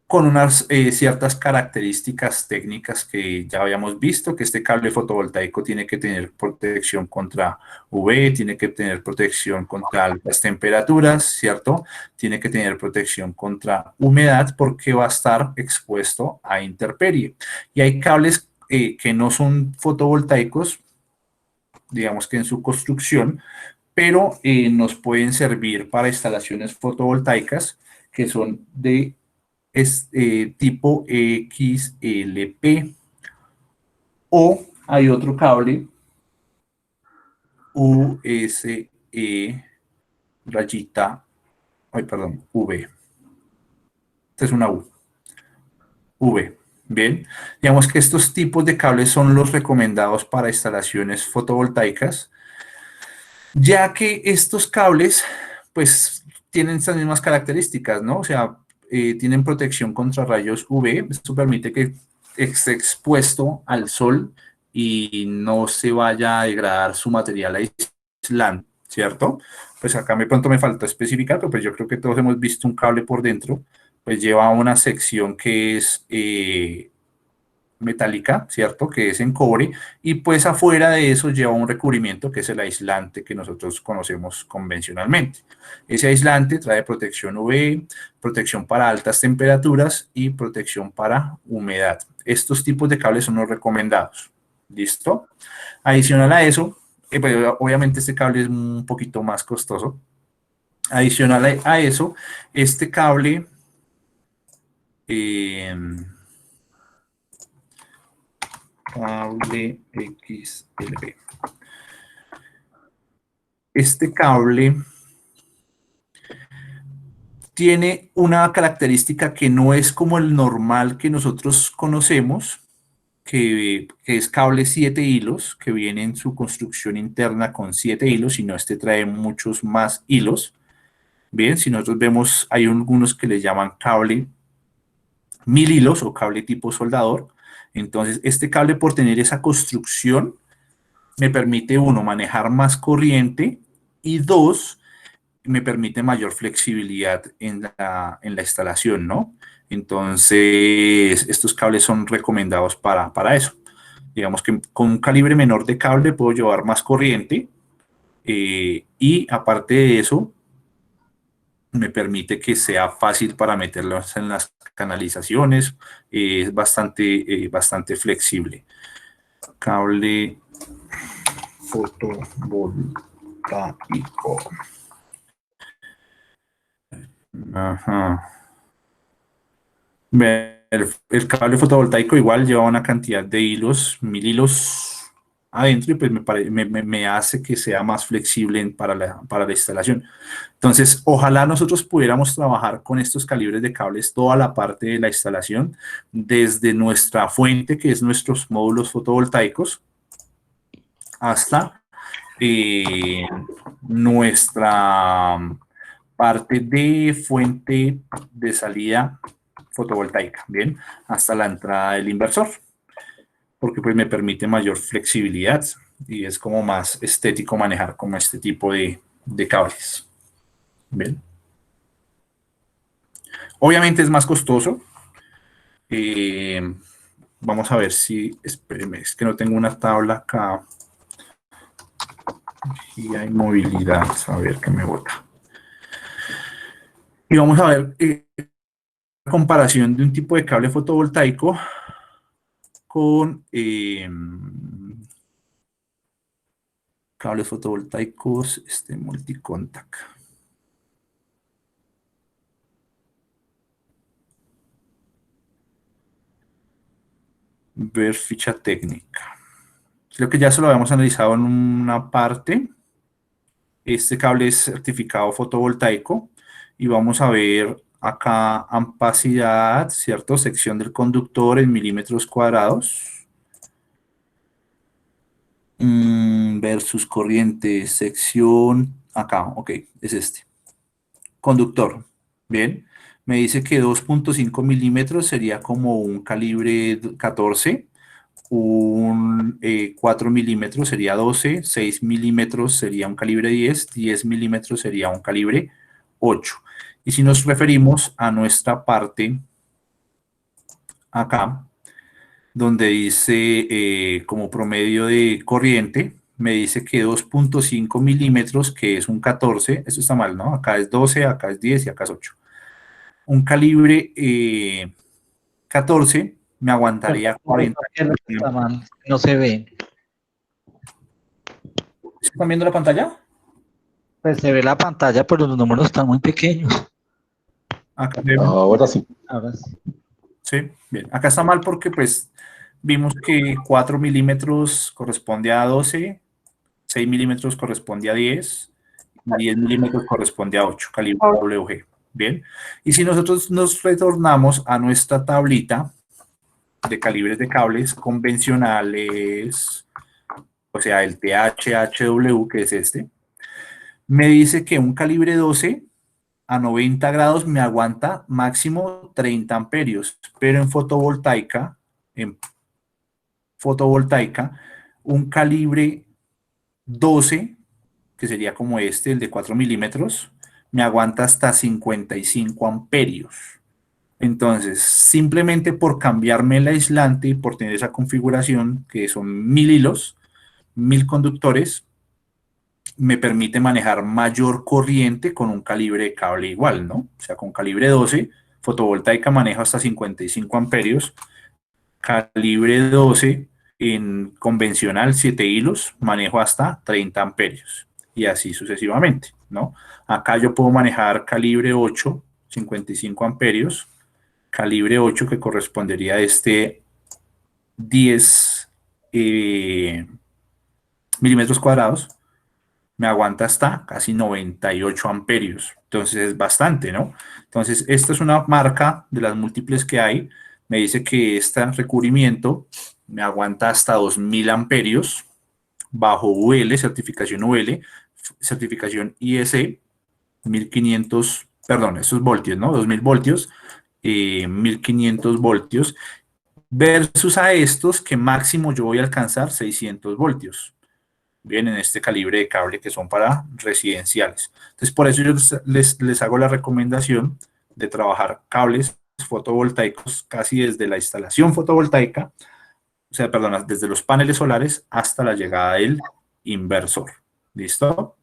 con unas ciertas características técnicas que ya habíamos visto, que este cable fotovoltaico tiene que tener protección contra UV, tiene que tener protección contra altas temperaturas, ¿cierto? Tiene que tener protección contra humedad porque va a estar expuesto a intemperie. Y hay cables que no son fotovoltaicos, digamos que en su construcción, pero nos pueden servir para instalaciones fotovoltaicas que son de tipo XLP o hay otro cable USB rayita, ay, perdón, V. Esta es una V. Bien, digamos que estos tipos de cables son los recomendados para instalaciones fotovoltaicas, ya que estos cables, pues, tienen estas mismas características, ¿no? O sea, tienen protección contra rayos UV. Esto permite que esté expuesto al sol y no se vaya a degradar su material aislante, ¿cierto? Pues acá pronto me faltó especificar, pero pues yo creo que todos hemos visto un cable por dentro, pues lleva una sección que es metálica, ¿cierto? Que es en cobre, y pues afuera de eso lleva un recubrimiento que es el aislante que nosotros conocemos convencionalmente. Ese aislante trae protección UV, protección para altas temperaturas y protección para humedad. Estos tipos de cables son los recomendados. ¿Listo? Adicional a eso, pues, obviamente este cable es un poquito más costoso. Adicional a eso, este cable cable XLB. Este cable tiene una característica que no es como el normal que nosotros conocemos, que es cable 7 hilos, que viene en su construcción interna con 7 hilos, sino este trae muchos más hilos. Bien, si nosotros vemos, hay algunos que le llaman cable 1000 hilos o cable tipo soldador. Entonces, este cable, por tener esa construcción, me permite, uno, manejar más corriente, y dos, me permite mayor flexibilidad en la instalación, ¿no? Entonces, estos cables son recomendados para eso. Digamos que con un calibre menor de cable puedo llevar más corriente, y aparte de eso, me permite que sea fácil para meterlos en las canalizaciones, es bastante flexible. Cable fotovoltaico. Ajá. El cable fotovoltaico igual lleva una cantidad de hilos, 1000 hilos adentro, y pues me hace que sea más flexible para la instalación. Entonces, ojalá nosotros pudiéramos trabajar con estos calibres de cables toda la parte de la instalación, desde nuestra fuente, que es nuestros módulos fotovoltaicos, hasta nuestra parte de fuente de salida fotovoltaica, ¿bien? Hasta la entrada del inversor, porque pues me permite mayor flexibilidad y es como más estético manejar como este tipo de cables. ¿Bien? Obviamente es más costoso. Vamos a ver si, espérenme, es que no tengo una tabla acá. Y hay movilidad, a ver qué me bota. Y vamos a ver la comparación de un tipo de cable fotovoltaico con cables fotovoltaicos multicontact. Ver ficha técnica. Creo que ya se lo habíamos analizado en una parte. Este cable es certificado fotovoltaico y vamos a ver acá ampacidad, ¿cierto? Sección del conductor en milímetros cuadrados. Versus corriente, sección, acá, ok, es este. Conductor, bien. Me dice que 2.5 milímetros sería como un calibre 14. 4 milímetros sería 12, 6 milímetros sería un calibre 10, 10 milímetros sería un calibre 8. Y si nos referimos a nuestra parte acá, donde dice como promedio de corriente, me dice que 2.5 milímetros, que es un 14, eso está mal, ¿no? Acá es 12, acá es 10 y acá es 8. Un calibre 14 me aguantaría 40. Está mal, no se ve. ¿Están viendo la pantalla? Pues se ve la pantalla, pero los números están muy pequeños. Acá, ahora sí. Ahora sí. sí, bien. Acá está mal porque pues vimos que 4 milímetros corresponde a 12, 6 milímetros corresponde a 10, y 10 milímetros corresponde a 8, calibre WG. Bien, y si nosotros nos retornamos a nuestra tablita de calibres de cables convencionales, o sea, el TH-HW, que es este, me dice que un calibre 12 a 90 grados me aguanta máximo 30 amperios, pero en fotovoltaica, un calibre 12, que sería como este, el de 4 milímetros, me aguanta hasta 55 amperios. Entonces, simplemente por cambiarme el aislante y por tener esa configuración, que son 1000 hilos, 1000 conductores, me permite manejar mayor corriente con un calibre de cable igual, ¿no? O sea, con calibre 12, fotovoltaica manejo hasta 55 amperios, calibre 12 en convencional 7 hilos manejo hasta 30 amperios y así sucesivamente, ¿no? Acá yo puedo manejar calibre 8, 55 amperios, calibre 8 que correspondería a este 10 milímetros cuadrados, me aguanta hasta casi 98 amperios. Entonces es bastante, ¿no? Entonces, esta es una marca de las múltiples que hay. Me dice que este recubrimiento me aguanta hasta 2000 amperios bajo UL, certificación UL, certificación IEC, 1500, perdón, estos voltios, ¿no? 2000 voltios, 1500 voltios, versus a estos que máximo yo voy a alcanzar 600 voltios. Bien, en este calibre de cable que son para residenciales. Entonces, por eso yo les hago la recomendación de trabajar cables fotovoltaicos casi desde la instalación fotovoltaica, o sea, perdón, desde los paneles solares hasta la llegada del inversor. ¿Listo?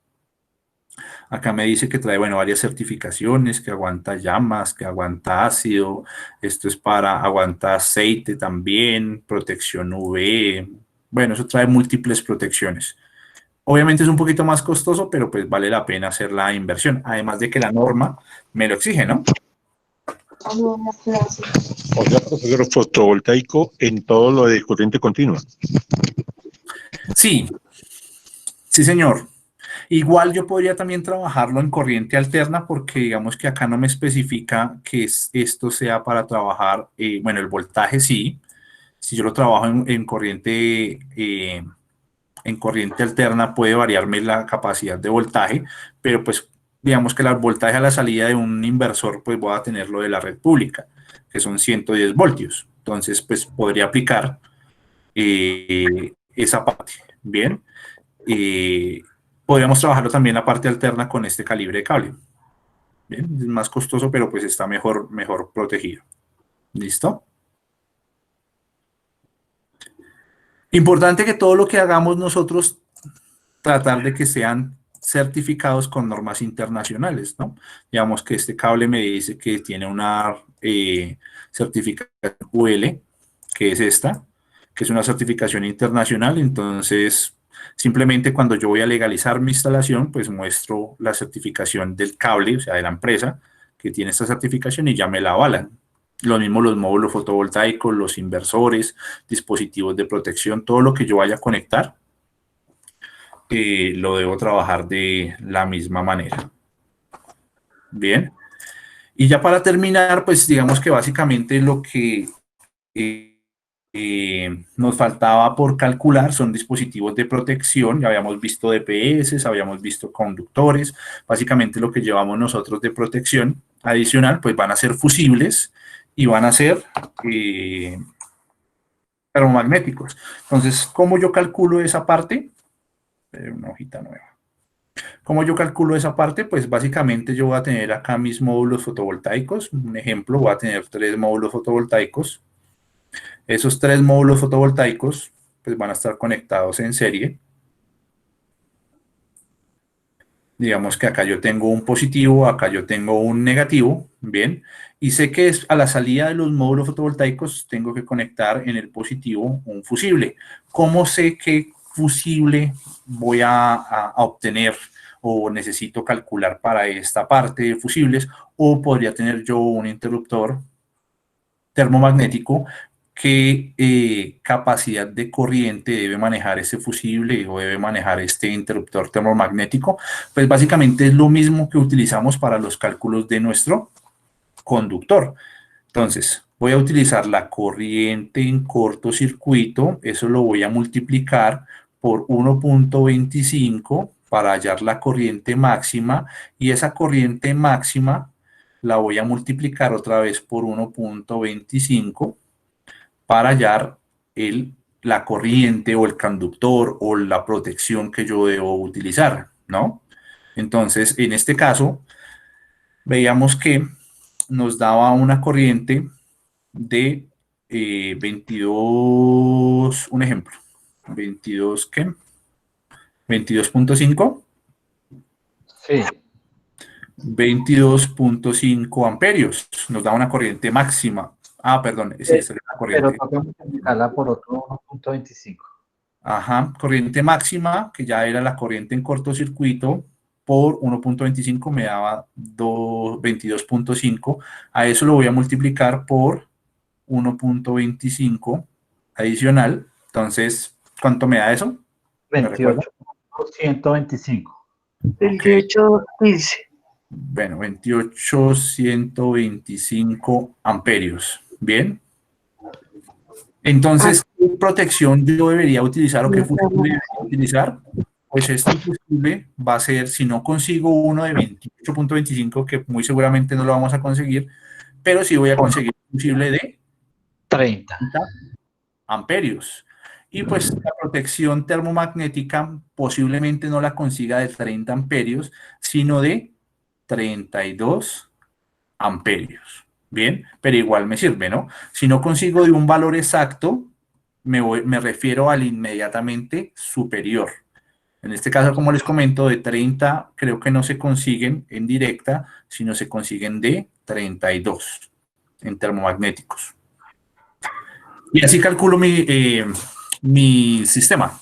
Acá me dice que trae, bueno, varias certificaciones, que aguanta llamas, que aguanta ácido, esto es para aguantar aceite también, protección UV, bueno, eso trae múltiples protecciones. Obviamente es un poquito más costoso, pero pues vale la pena hacer la inversión, además de que la norma me lo exige, ¿no? O sea, profesor, fotovoltaico en todo lo de corriente continua. Sí, sí, señor. Igual yo podría también trabajarlo en corriente alterna porque digamos que acá no me especifica que esto sea para trabajar, bueno, el voltaje sí, si yo lo trabajo en corriente alterna puede variarme la capacidad de voltaje, pero pues digamos que el voltaje a la salida de un inversor pues voy a tener lo de la red pública, que son 110 voltios. Entonces pues podría aplicar esa parte. Bien. Podríamos trabajarlo también la parte alterna con este calibre de cable. Bien, es más costoso, pero pues está mejor protegido. ¿Listo? Importante que todo lo que hagamos nosotros, tratar de que sean certificados con normas internacionales, ¿no? Digamos que este cable me dice que tiene una certificación UL, que es esta, que es una certificación internacional, entonces simplemente cuando yo voy a legalizar mi instalación, pues muestro la certificación del cable, o sea, de la empresa que tiene esta certificación y ya me la avalan. Lo mismo los módulos fotovoltaicos, los inversores, dispositivos de protección, todo lo que yo vaya a conectar, lo debo trabajar de la misma manera. Bien. Y ya para terminar, pues digamos que básicamente lo que nos faltaba por calcular son dispositivos de protección. Ya habíamos visto DPS, habíamos visto conductores. Básicamente lo que llevamos nosotros de protección adicional, pues van a ser fusibles y van a ser termomagnéticos. Entonces, ¿cómo yo calculo esa parte? Una hojita nueva. ¿Cómo yo calculo esa parte? Pues básicamente yo voy a tener acá mis módulos fotovoltaicos. Un ejemplo, voy a tener 3 módulos fotovoltaicos. Esos 3 módulos fotovoltaicos pues van a estar conectados en serie. Digamos que acá yo tengo un positivo, acá yo tengo un negativo, ¿bien? Y sé que a la salida de los módulos fotovoltaicos tengo que conectar en el positivo un fusible. ¿Cómo sé qué fusible voy a obtener o necesito calcular para esta parte de fusibles? O podría tener yo un interruptor termomagnético qué capacidad de corriente debe manejar este fusible o debe manejar este interruptor termomagnético. Pues básicamente es lo mismo que utilizamos para los cálculos de nuestro conductor. Entonces, voy a utilizar la corriente en cortocircuito, eso lo voy a multiplicar por 1.25 para hallar la corriente máxima, y esa corriente máxima la voy a multiplicar otra vez por 1.25 para hallar la corriente o el conductor o la protección que yo debo utilizar, ¿no? Entonces, en este caso, veíamos que nos daba una corriente de 22, un ejemplo, 22, ¿qué? 22.5. Sí, 22.5 amperios. Nos da una corriente máxima. Ah, perdón, sí, esta es la pero corriente. toca multiplicarla por otro 1.25. Ajá, corriente máxima, que ya era la corriente en cortocircuito, por 1.25 me daba 22.5. A eso lo voy a multiplicar por 1.25 adicional. Entonces, ¿cuánto me da eso? ¿Me recuerda? 28.125. 28.15. Bueno, 28.125 amperios. Bien. Entonces, ¿qué protección yo debería utilizar o qué fusible debería utilizar? Pues este fusible va a ser, si no consigo uno de 28.25, que muy seguramente no lo vamos a conseguir, pero sí voy a conseguir un fusible de 30. 30 amperios. Y pues la protección termomagnética posiblemente no la consiga de 30 amperios, sino de 32 amperios. Bien, pero igual me sirve, ¿no? Si no consigo de un valor exacto, me refiero al inmediatamente superior. En este caso, como les comento, de 30 creo que no se consiguen en directa, sino se consiguen de 32 en termomagnéticos. Y así calculo mi sistema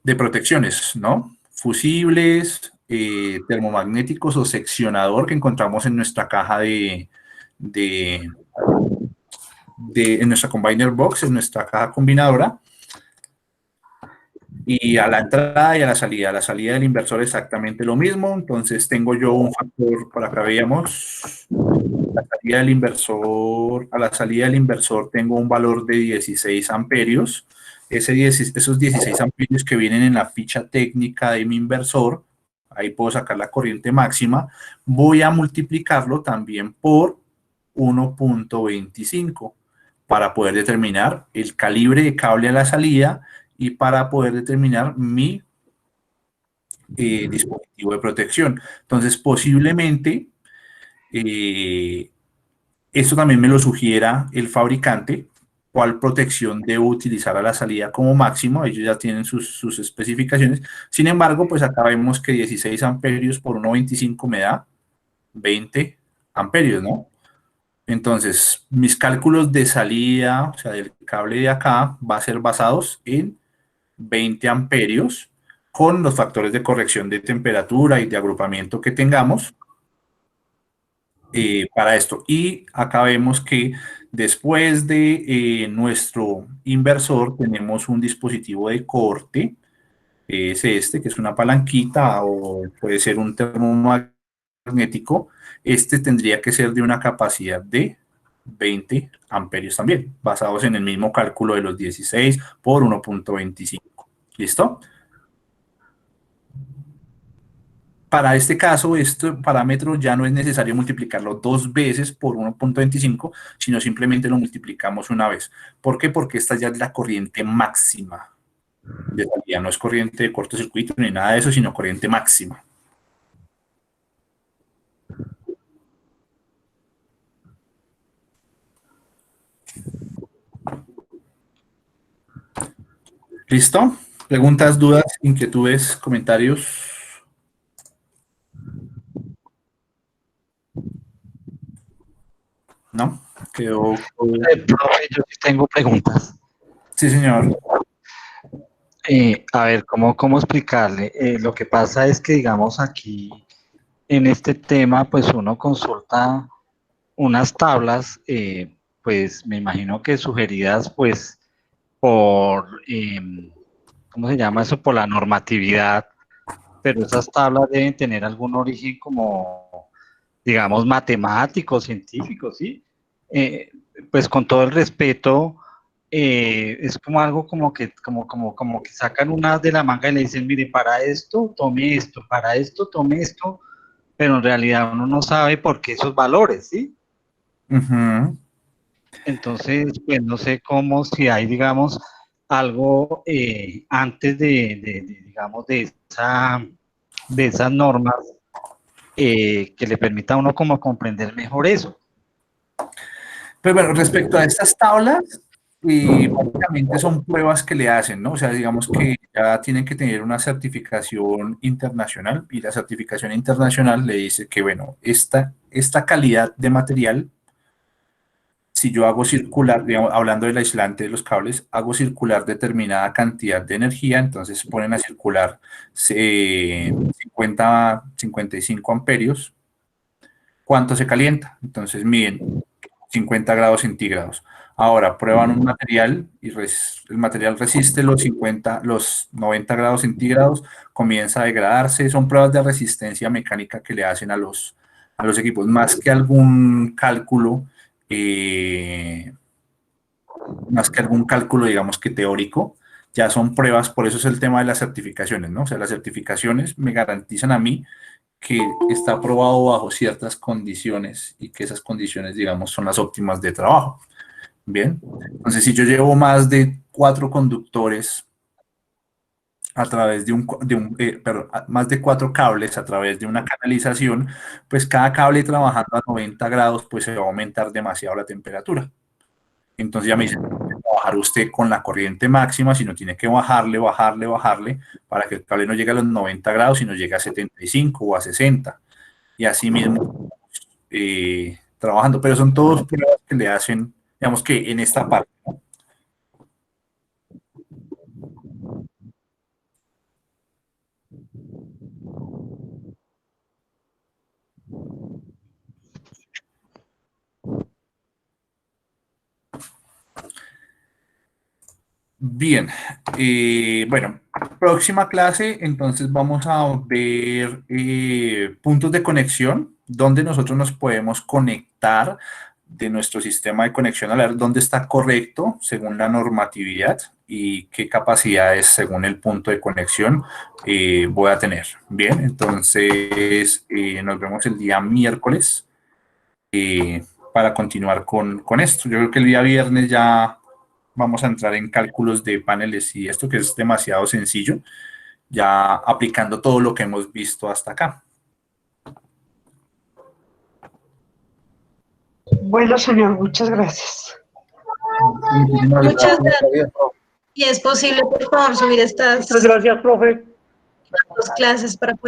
de protecciones, ¿no? Fusibles, termomagnéticos o seccionador que encontramos en nuestra caja en nuestra combiner box, en nuestra caja combinadora. Y a la entrada y a la salida del inversor exactamente lo mismo. Entonces tengo yo un factor, por acá veíamos, a la salida del inversor tengo un valor de 16 amperios. Esos 16 amperios que vienen en la ficha técnica de mi inversor, ahí puedo sacar la corriente máxima, voy a multiplicarlo también por 1.25 para poder determinar el calibre de cable a la salida y para poder determinar mi dispositivo de protección. Entonces, posiblemente, esto también me lo sugiera el fabricante, cuál protección debo utilizar a la salida como máximo. Ellos ya tienen sus especificaciones. Sin embargo, pues acá vemos que 16 amperios por 1.25 me da 20 amperios, ¿no? Entonces, mis cálculos de salida, o sea, del cable de acá, va a ser basados en 20 amperios con los factores de corrección de temperatura y de agrupamiento que tengamos para esto. Y acá vemos que después de nuestro inversor tenemos un dispositivo de corte, es este, que es una palanquita o puede ser un termomagnético. Este tendría que ser de una capacidad de 20 amperios también, basados en el mismo cálculo de los 16 por 1.25. ¿Listo? Para este caso, este parámetro ya no es necesario multiplicarlo dos veces por 1.25, sino simplemente lo multiplicamos una vez. ¿Por qué? Porque esta ya es la corriente máxima de salida, no es corriente de cortocircuito ni nada de eso, sino corriente máxima. ¿Listo? ¿Preguntas, dudas, inquietudes, comentarios? ¿No? Quedó. Profe, yo sí tengo preguntas. Sí, señor. A ver, ¿cómo explicarle? Lo que pasa es que, digamos, aquí en este tema, pues uno consulta unas tablas, pues me imagino que sugeridas pues por, ¿cómo se llama eso? Por la normatividad, pero esas tablas deben tener algún origen como, digamos, matemático, científico, ¿sí? Pues con todo el respeto, es como algo como que sacan una de la manga y le dicen, mire, para esto, tome esto, para esto, tome esto, pero en realidad uno no sabe por qué esos valores, ¿sí? Ujú. Entonces, pues no sé cómo, si hay, digamos, algo antes digamos, de esas normas que le permita a uno como comprender mejor eso. Pero bueno, respecto a estas tablas, básicamente son pruebas que le hacen, ¿no? O sea, digamos que ya tienen que tener una certificación internacional y la certificación internacional le dice que, bueno, esta calidad de material, si yo hago circular, digamos, hablando del aislante de los cables, hago circular determinada cantidad de energía, entonces ponen a circular 55 amperios, ¿cuánto se calienta? Entonces miden 50 grados centígrados. Ahora prueban un material y el material resiste los 90 grados centígrados, comienza a degradarse. Son pruebas de resistencia mecánica que le hacen a los equipos, más que algún cálculo, eh, digamos que teórico, ya son pruebas, por eso es el tema de las certificaciones, ¿no? O sea, las certificaciones me garantizan a mí que está aprobado bajo ciertas condiciones y que esas condiciones, digamos, son las óptimas de trabajo. Bien, entonces si yo llevo más de 4 conductores a través perdón, más de 4 cables a través de una canalización, pues cada cable trabajando a 90 grados, pues se va a aumentar demasiado la temperatura. Entonces ya me dicen, no puede trabajar usted con la corriente máxima, sino tiene que bajarle, bajarle, bajarle, para que el cable no llegue a los 90 grados, sino llegue a 75 o a 60. Y así mismo trabajando, pero son todos pruebas que le hacen, digamos que en esta parte, ¿no? Bien, bueno, próxima clase, entonces vamos a ver puntos de conexión, donde nosotros nos podemos conectar de nuestro sistema de conexión, a ver dónde está correcto según la normatividad y qué capacidades según el punto de conexión voy a tener. Bien, entonces nos vemos el día miércoles para continuar con esto. Yo creo que el día viernes ya vamos a entrar en cálculos de paneles y esto que es demasiado sencillo, ya aplicando todo lo que hemos visto hasta acá. Bueno, señor, muchas gracias. Muchas gracias. Y es posible, por favor, subir estas Muchas gracias, profe. dos clases para poder